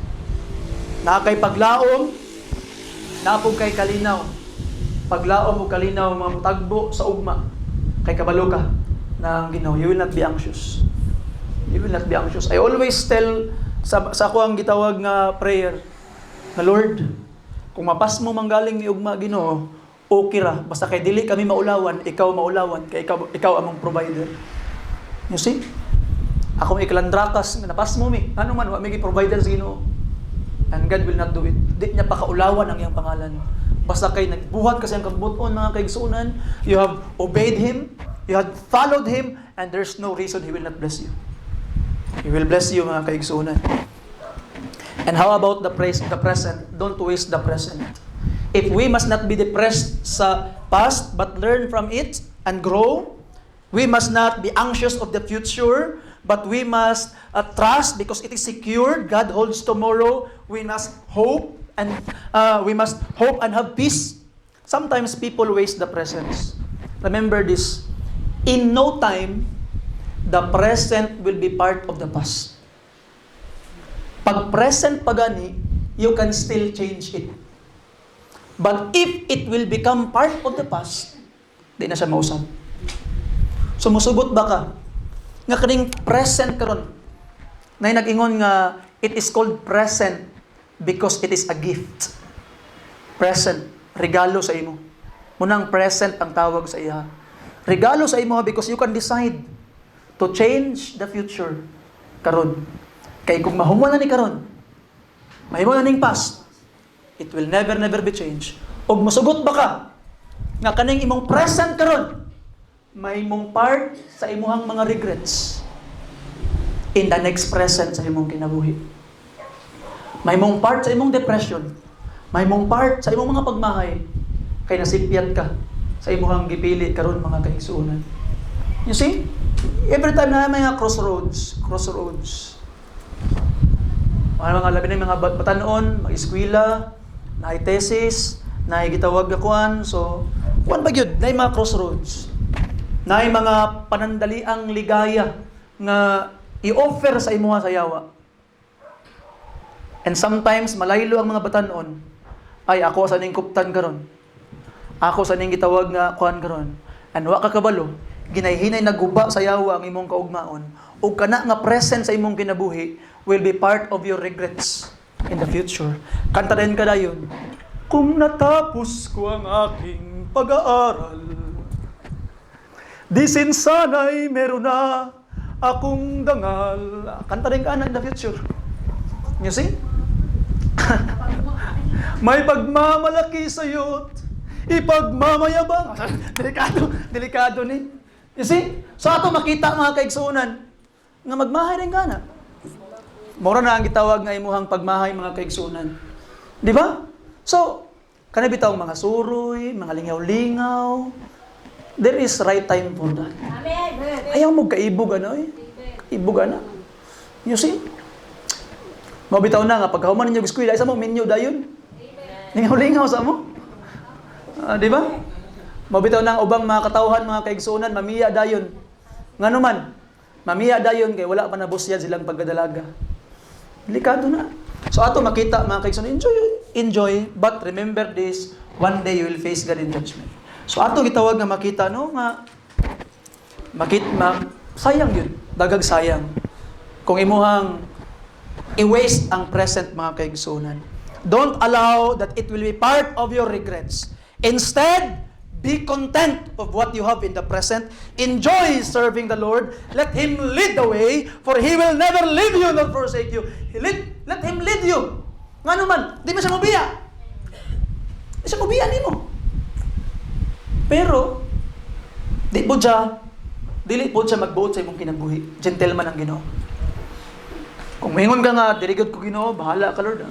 Na kay paglaom, napog kay kalinaw. Paglaom o kalinaw, mga tagbo sa ugma. Kay kabalo ka ng Ginoo. You will not be anxious. You will not be anxious. I always tell sa ako ang gitawag nga prayer, na Lord, kung mapas mo manggaling ni ugma Ginoo, okay ra. Basta kay dili kami maulawan, ikaw maulawan, kay ikaw among provider. You see? Ako may ikalandrakas, napas mo mi. Ano man, wa may provider sa Ginoo. And God will not do it. Di niya pakaulawan ang iyang pangalan. Basta kay nagbuhat kasi ang kabuton, mga kaigsunan, you have obeyed Him, you have followed Him, and there's no reason He will not bless you. He will bless you, mga kaigsunan. And how about the present? Don't waste the present. If we must not be depressed sa past, but learn from it and grow, we must not be anxious of the future, but we must trust because it is secured. God holds tomorrow. We must hope and have peace. Sometimes people waste the present. Remember this: in no time, the present will be part of the past. Pag present pagani, you can still change it. But if it will become part of the past, di na siya mausab. Sumusugot ba ka? Nga kaning present karon. Nay nag-ingon nga it is called present because it is a gift. Present, regalo sa imo. Munang present ang tawag sa iya. Regalo sa imo because you can decide to change the future karon. Kay kung mahumo na ni karon, mahimo na ning past, it will never be changed. Og masugot ba ka nga kaning imong present karon may imong part sa imuhang mga regrets in the next present sa imong kinabuhi. May imong part sa imong depression. May imong part sa imong mga pagmahay kay nasipyat ka sa imuhang gipili karon mga kaigsuonan. You see? Every time na may mga crossroads. Mga labi na mga batanon, mag-eskwela, na thesis, na gitawag akuan. So, kuan ba gyud? Na mga crossroads. Na mga panandaliang ligaya nga i-offer sa imuha sayawa. And sometimes malaylo ang mga batanon. Ay ako sa ning kuptan karon. Ako sa ning gitawag nga kuan karon. And wa ka kabalo, ginayhinay naguba sa yawa ang imong kaugmaon ug kana nga present sa imong kinabuhi will be part of your regrets in the future. Kanta din ka dayon. Kung natapos ko ang aking pag-aaral, di sana'y meron na akong dangal. Kanta din ka na in the future. You see? May pagmamalaki sa'yo't ipagmamayabang. Delikado ni. You see? So ato makita mga kaigsuonan nga magmahay rin ka na. Mura na ang gitawag nga imuhang pagmahay mga kaigsuonan. Di ba? So, kana bitaw mga suroy, mga lingaw-lingaw. There is right time for that. Ayaw mo kaibog ano eh. Kaibog ana. You see? Mabitaw na nga pagkahuman ninyo eskwela isa mo minyo dayon. Lingaw-lingaw sa mo. Di ba? Mabitaw na ang ubang mga katawhan, mga kaigsuonan, mamiya dayon. Ngano man, mamiya dayon kay wala pa na busyan silang pagkadalaga. Delikado na. So ato makita mga kaigsuonan, enjoy, but remember this, one day you will face God in judgment. So ato gitawag nga makita no nga sayang yun, dagag sayang. Kung imuhang i-waste ang present mga kaigsuonan. Don't allow that it will be part of your regrets. Instead, be content of what you have in the present. Enjoy serving the Lord. Let Him lead the way, for He will never leave you nor forsake you. Let Him lead you. Nga naman, di mo siya mabiya. Di siya mabiya ni mo. Pero, dili po siya magbuot sa imong kinabuhi. Gentleman ang Ginoo. Kung mahingon ka nga, dirigod ko Ginoo, bahala ka Lord.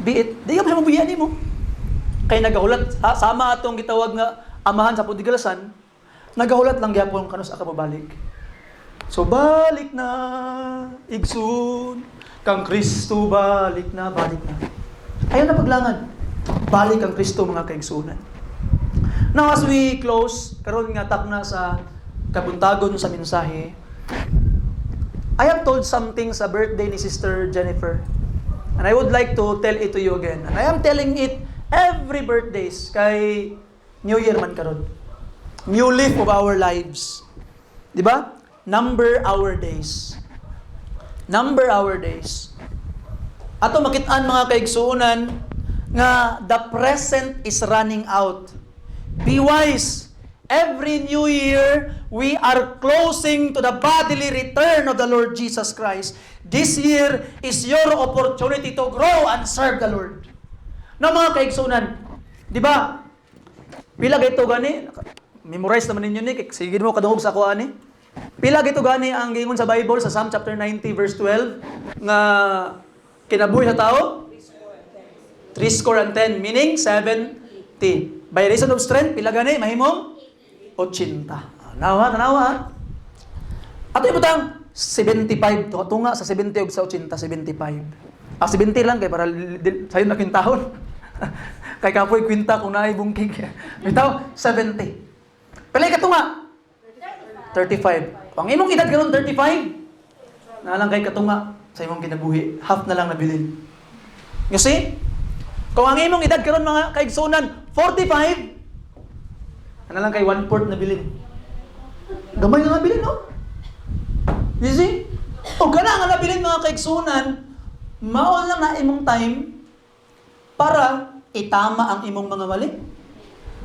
Be it, di ka siya mabiya ni mo. Kay nagahulat, sama atong gitawag nga amahan sa pudigalasan, nagahulat lang gyapon kanus aka mabalik. So balik na, igsoon, kang Kristo balik na. Ayaw na paglangan. Balik kang Kristo mga kaigsuonan. Now as we close, karon nga takna sa kabuntagon sa mensahe, I have told something sa birthday ni Sister Jennifer. And I would like to tell it to you again. And I am telling it every birthdays kay New Year man karon. New leaf of our lives. 'Di ba? Number our days. Number our days. Ato makit-an mga kaigsuonan nga the present is running out. Be wise. Every new year, we are closing to the bodily return of the Lord Jesus Christ. This year is your opportunity to grow and serve the Lord. Na mga kaigsuonan, 'di ba? Pila gayto gani? Memorize naman ninyo ni, sige mo kadungog sa ako ani. Pila gayto gani ang giingon sa Bible sa Psalm chapter 90 verse 12 nga kinabuhi sa tao 310 meaning 70. By reason of strength pila gani mahimong 80. Tanawa. Ato ibutang 75 tunga sa 70 ug sa 80 75. 70 lang kay para sayo na kintahon. Kay kapoy kwinta kung naay bungkig. Bitaw 70. Pila ka tunga? 35. Ang imong edad karon 35. Na lang kay katunga sa imong kinabuhi, half na lang nabilin. You see? Kung ang imong edad karon mga kaigsuonan 45, Ano lang kay 1/4 na bilin. Gamay nga nabilin, no? You see? O gana nga nabilin mga kaigsunan, maol lang na imong time para itama ang imong mga mali.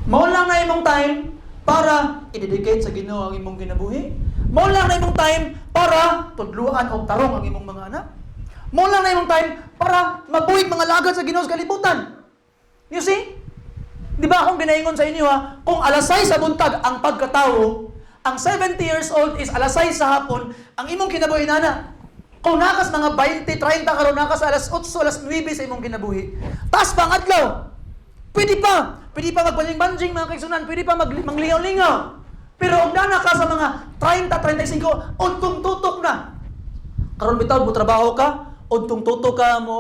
Maol lang na imong time para i-dedicate sa Ginoo ang imong kinabuhi. Maol lang na imong time para tudluan og tarong ang imong mga anak. Maol lang na imong time para mabuhig mga lagad sa Ginoo sa kalibutan. You see? Di ba akong ginaingon sa inyo ha, kung alas 6 sa buntag ang pagkatao, ang 70 years old is alas 6 sa hapon, ang imong kinabuhi nana. Kung nakas mga 20, 30 karon nakas alas 8, alas 9 sa imong kinabuhi. Tas pang adlaw. Pwede pa magbanjing-banjing mga kaigsunan, pwede pa manglingaw-lingaw. Pero og nana ka sa mga 30, 35, untong tutok na. Karon bitaw mo trabaho ka, untong tutok ka mo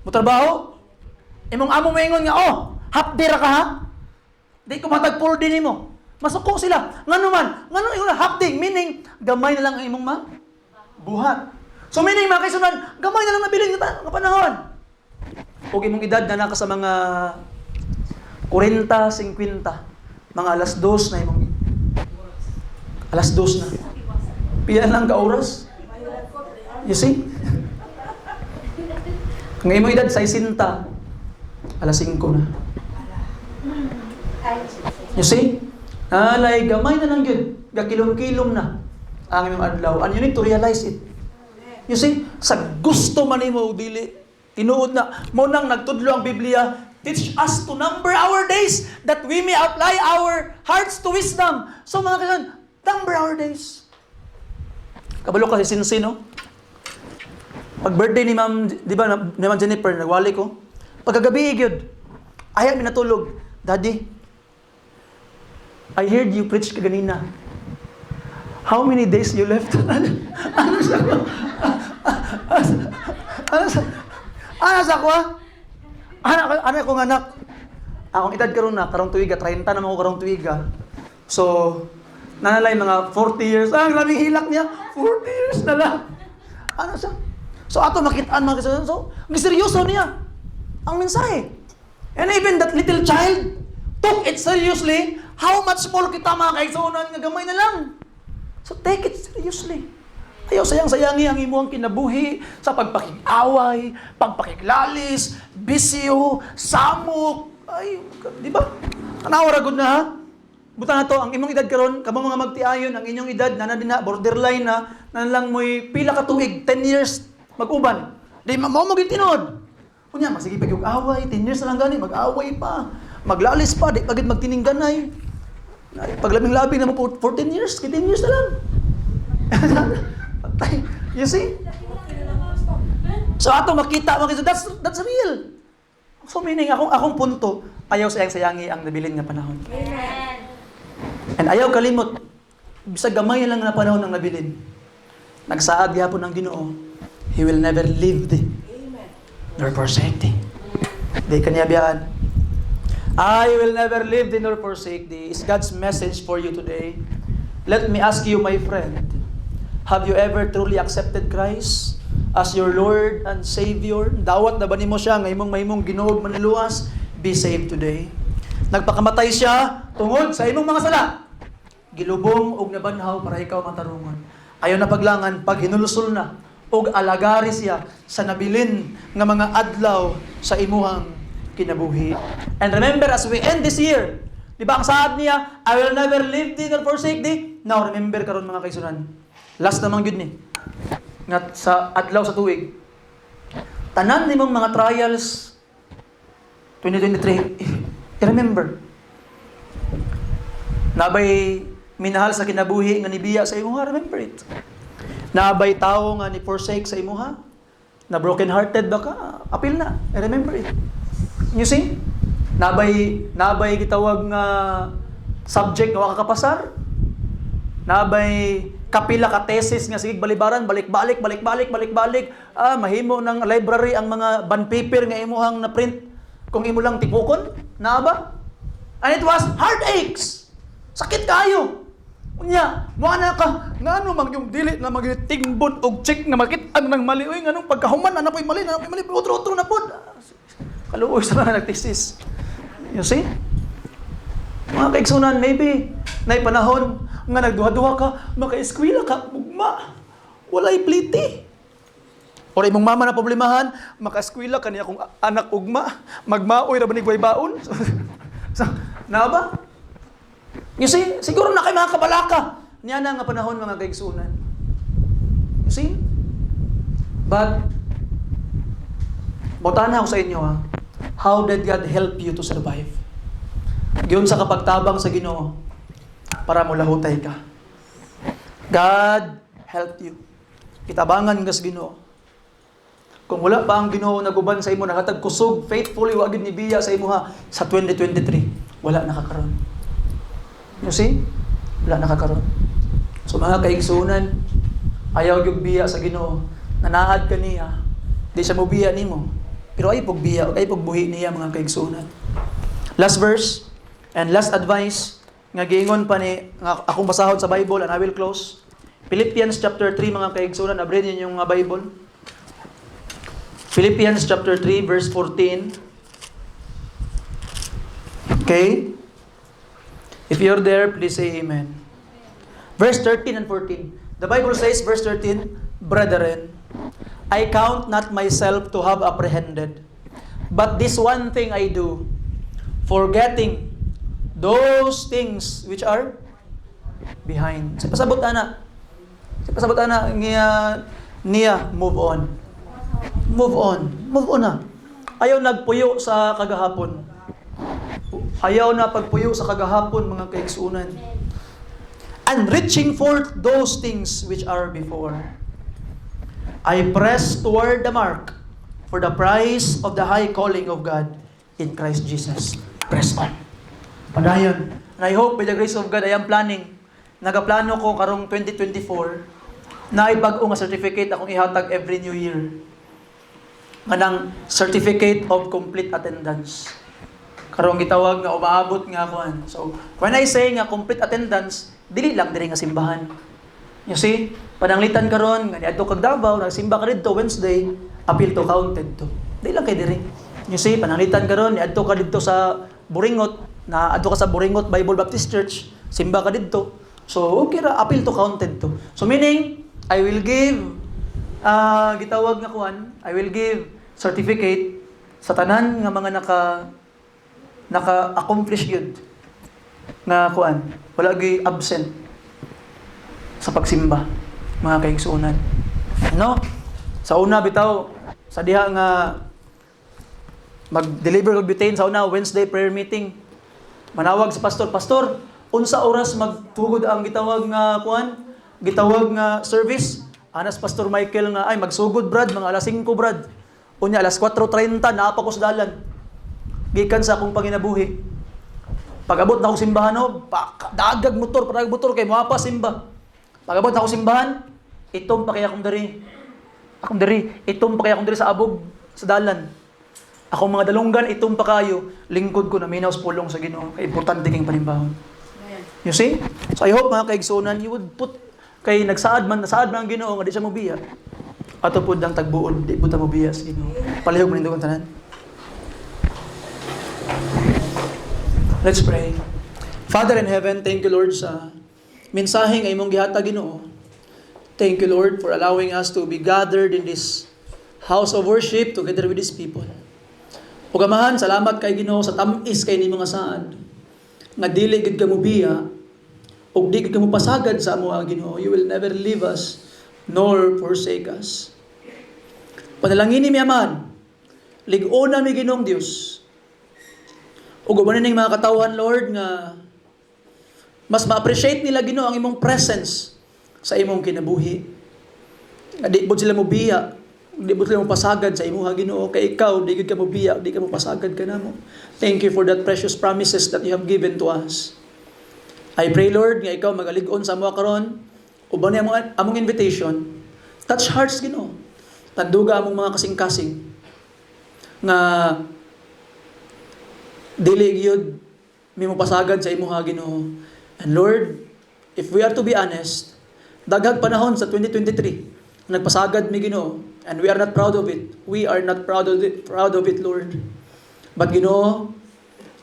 trabaho. Imong amo maingon nga, oh, half day ra ka ha? Di ko matag full day nimo. Masuko sila. Ngano ingon half day, meaning gamay na lang ang imong buhat. So meaning mga kaisunan, gamay na lang nabilin nga panahon. Ug imong edad na naka sa mga 40, 50, mga alas 2 na imong alas 2 na. Pila lang ka oras? You see? Ang imong edad 60, alas 5 na. You see? Alay, gamay na lang yun. Gakilom-kilom na ang imong adlaw. And you need to realize it. You see? Sa gusto man mo dili, tinuod na, mo nang nagtudlo ang Biblia, teach us to number our days that we may apply our hearts to wisdom. So mga kailan, number our days. Kabalo kasi sinsin, no? Pag birthday ni Ma'am, di ba, ni Ma'am Jennifer, nagwali ko, pagkagabi, yun, ayaw mi natulog. Daddy, I heard you preach kaganina. How many days you left? Ano sa ko? Ano akong anak? Akong edad karon na, karong tuiga, 30 naman ako karong tuiga. So, nanalay mga 40 years. Grabing hilak niya. 40 years na lang. Ano siya? So, ato makitaan mga kasalan. So, seryoso niya ang mensahe. And even that little child took it seriously. How much more kita mga kaigsunan nga gamay na lang. So, take it seriously. Ayaw sayang-sayangi ang imuang kinabuhi sa pagpakig-away, pagpakiglalis, bisyo, samok. Ay, di ba? Kanawara good na ha? Buta na to, ang imong edad karon, kamong mga magtiayon, ang inyong edad, na borderline na lang mo'y pila ka tuig, 10 years, mag-uban. Di, mo tinod. Kunya, magsige pag-away, 10 years na lang gani, mag-away pa, maglalis pa, di pagit magtiningganay. Paglabing-labing na mo po, 14 years, 15 years na lang. You see? So ato makita, that's real. So meaning, akong punto, ayaw sayang-sayangi ang nabilin nga panahon. Amen. And ayaw kalimot, bisag gamay lang na panahon ng nabilin. Nagsaad gyapon ang Ginoo, He will never leave thee, nor forsake thee. Di kaniya biyaan. I will never leave thee nor forsake thee is God's message for you today. Let me ask you, my friend, have you ever truly accepted Christ as your Lord and Savior? Dawat na ba nimo siya nga imong mahimong Ginoo maniluwas? Be saved today. Nagpakamatay siya tungod sa imong mga sala. Gilubong og nabanhaw para ikaw matarungon. Ayaw na paglangan pag hinulusol na og alagari siya sa nabilin nga mga adlaw sa imuhang kinabuhi. And remember, as we end this year, di ba ang saad niya, I will never leave thee nor forsake thee. Now, remember karon mga kaisunan. Last namang yun ni. Nga sa adlaw sa tuig. Tanan nimong mga trials 2023. I-remember. Nabay minahal sa kinabuhi nga nibiya sa imuha, remember it. Nabay tao nga ni forsake sa imuha, na broken hearted ba ka, apil na, I-remember it. You see? Nabay gitawag nga subject nga wakakapasar. Nabay kapila ka thesis nga sige balibaran, balik-balik. Mahimo ng library ang mga bond paper nga imuhang na print kung imo lang tipukon, na ba? And it was heartaches. Sakit kayo. Unya, muana ka, ngano mang yung dili na magitingbon og check nga makit-an nang mali. Uy, nganong pagkahuman na napoy mali, otro na pod. Kaluoy sa mga nagtesis. You see? Mga kaigsunan, maybe, na panahon nga nagduha-duha ka, maka-eskwela ka, ugma. Walay pliti. O imong mama na problemahan, maka-eskwela ka niya kung anak ugma, magmaoy ra ba ni baon? So, na ba? You see, siguro na kay mga kabalaka. Niya na nga panahon mga kaigsunan. You see? But, butana ako sa inyo ha. How did God help you to survive? Giyon sa kapagtabang sa Ginoo para mo lahutay ka. God helped you. Kitabangan nga sa Ginoo. Kung wala pa ang Ginoo naguban sa imo, nakatag kusog, faithfully, wagid ni biya sa imo ha, sa 2023, wala nakakaroon. You see? Wala nakakaroon. So mga kaigsunan, ayaw yung biya sa Ginoo, nanaad ka niya, di siya mo biya nimo. Pero ay pagbiya, ay pagbuhi niya mga kaigsunan. Last verse, and last advice, nga giingon pa ni, nga akong basahon sa Bible, and I will close. Philippians chapter 3 mga kaigsunan, abread niyo yung Bible. Philippians chapter 3 verse 14. Okay? If you're there, please say amen. Verse 13 and 14. The Bible says, verse 13, Brethren, I count not myself to have apprehended, but this one thing I do, forgetting those things which are behind. Sa pasabot ana, niya, move on. Move on. Move on na. Ayaw nagpuyo sa kagahapon. Ayaw na pagpuyo sa kagahapon, mga kaigsunan. And reaching forth those things which are before. I press toward the mark for the prize of the high calling of God in Christ Jesus. Press on. Padayon. And I hope by the grace of God, I am planning. Nagaplano ko karong 2024 na ibag-o nga certificate akong ihatag every new year. Kanang certificate of complete attendance. Karong gitawag nga umaabot nga kuan. So, when I say nga complete attendance, dili lang diri nga simbahan. You see, pananglitan karon nga niadto kag Davao, nagsimba ka didto Wednesday, appeal to counted to. Dili lang kay diri. You see, pananglitan karon niadto ka didto sa Buringot, na adto ka sa Buringot Bible Baptist Church, simba ka didto. So, okay ra, appeal to counted to. So meaning, I will give gitawag nga kuan, I will give certificate sa tanan nga mga naka-accomplish yun nga kuan, wala gi absent sa pagsimba, mga kaigsunan. No? Sa una bitaw, sa diha nga mag-deliver og butane sa una Wednesday prayer meeting. Manawag sa pastor, unsa oras magtugod ang gitawag nga kuan, gitawag nga service. Anas Pastor Michael nga ay magsugod brad mga alas 5 brad. Unya alas 4:30 naapa ko sa dalan. Gikan sa akong panginabuhi. Pag-abot na akong simbahan dagag motor kay moapa simba. Pag-abot na akong simbahan, itom pa kay akong diri. Itom pa kay akong diri sa abog sa dalan. Akong mga dalunggan itom pa kayo, lingkod ko na minaw sa pulong sa Ginoo. Kay importante king panimbahon. You see? So I hope mga kaigsunan, you would put kay nasaad man ang Ginoo nga di siya mobiya. Ato pud ang tagbuon, di pud ta mobiya sa Ginoo. Palihog man indong tanan. Let's pray. Father in heaven, thank you Lord sa mensahe nga imong gihatag Ginoo. Thank you Lord for allowing us to be gathered in this house of worship together with these people. Ug amahan, salamat kay Ginoo sa tamis kay nimo nga saad. Nga dili gid ka mobiya ug di gid ka mopasagad sa amo Ginoo. You will never leave us nor forsake us. Panalangin ni Amahan, lig-onan mi Ginoong Dios. Ug ubanin ning mga katawhan Lord nga mas ma-appreciate nila Ginoo ang imong presence sa imong kinabuhi. Nga di pud sila mobiya, di pud sila mopasagad sa imong Ginoo kay ikaw di gid ka mobiya, di ka mopasagad kanamo. Thank you for that precious promises that you have given to us. I pray Lord nga ikaw magalig-on sa amo karon. Uban ni among invitation, touch hearts Ginoo. Tanduga among mga kasing-kasing nga dili gyud mi mopasagad sa imong Ginoo. And Lord, if we are to be honest, daghang panahon sa 2023 nagpasagad mi Ginoo, and we are not proud of it. We are not proud of it, Lord. But Ginoo,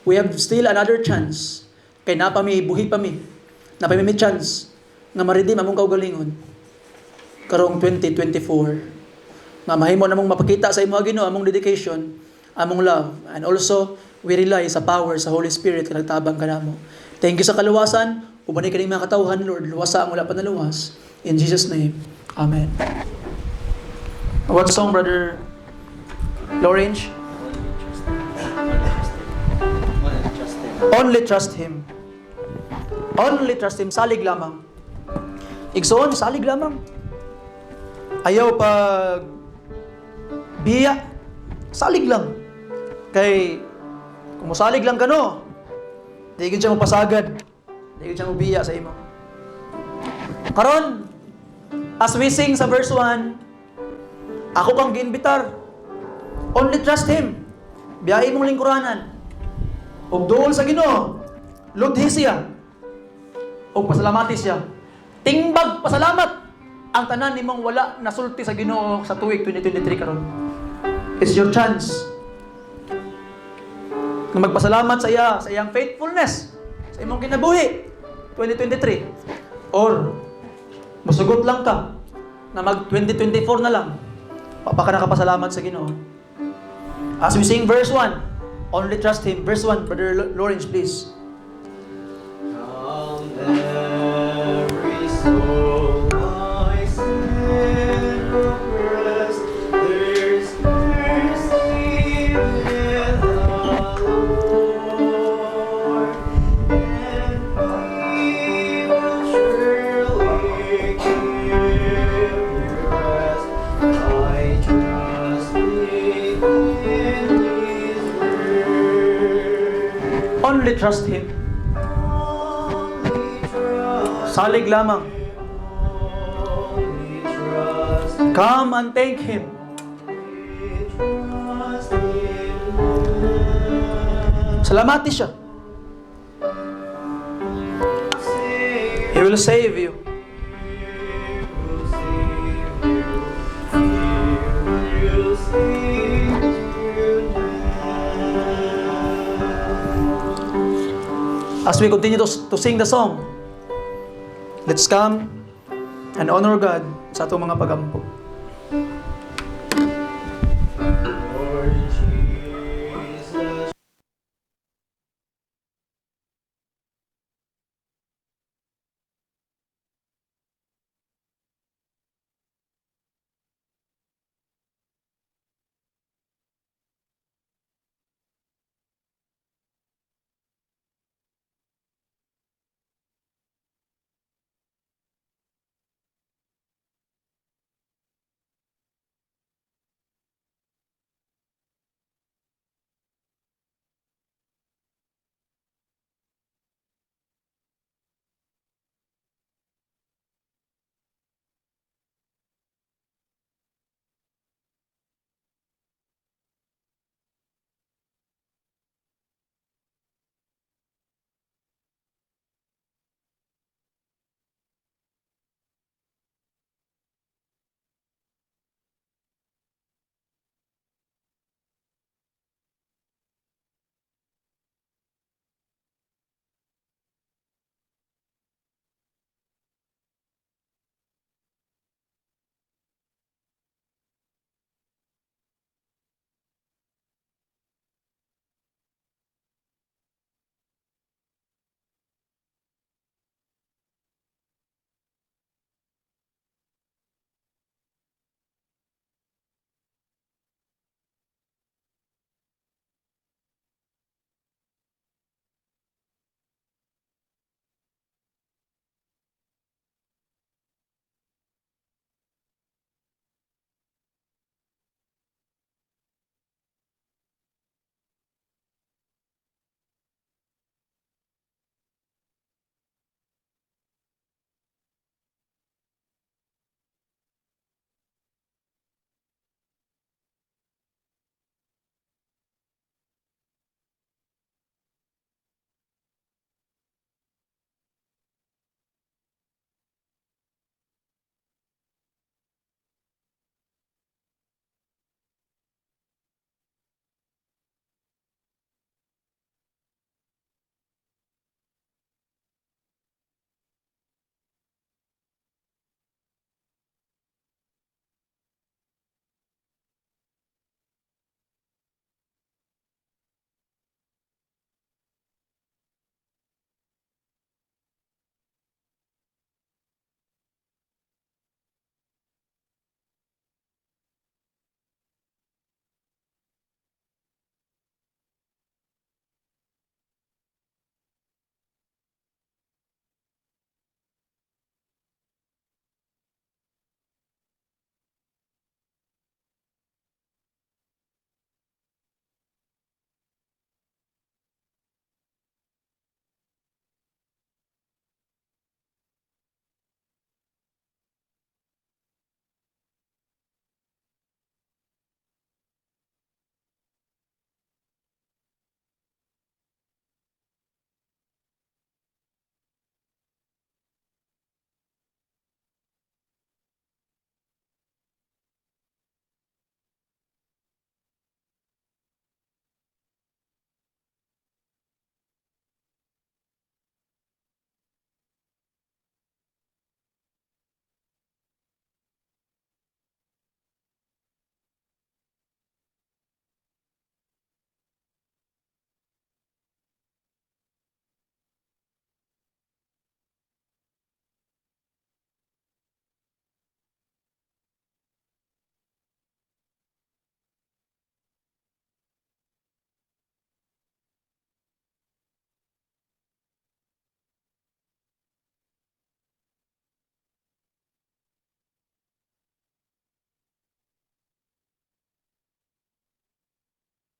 we have still another chance Kay napami, buhi pa mi. Napami may chance nga ma-redeem among kaugalingon. Karong 2024. Nga mahimo namong mapakita sa imo Ginoo among dedication, among love, and also we rely sa power sa Holy Spirit nga nagtabang kanamo. Thank you sa kaluwasan. Uban ni kaning mga katawhan, Lord, luwasa ang wala pa naluwas. In Jesus' name, Amen. What song, Brother Lawrence? Only trust Him. Only trust Him. Salig lamang. Igsoon, salig lamang. Ayaw pag biya. Salig lang. Kay, kung masalig lang ka no, di gid siya mapasagad. Di gid siya mabiya sa imo. Karon, as we sing sa verse 1, ako kang giinbitar. Only trust Him. Biyahe mong lingkuranan. Og duol sa Ginoo, ludhi siya. Og pasalamati siya. Tingbag pasalamat ang tanan nimong wala nasulti sa Ginoo sa tuig 2023 karon. It's your chance na magpasalamat sa iya, sa iyang faithfulness sa imong kinabuhi 2023. Or musugot lang ka na mag 2024 na lang. Papa ka nakapasalamat sa Ginoo. As we sing verse 1, only trust Him. Verse 1, Brother Lawrence, please. Calm every soul, my sin will rest. There's mercy with the Lord, and He will surely give rest. I trust in His word. Only trust Him. Salig lamang. Come and thank Him. Salamati siya. He will save you. As we continue to sing the song, let's come and honor God sa atong mga pagampo. Lord Jesus.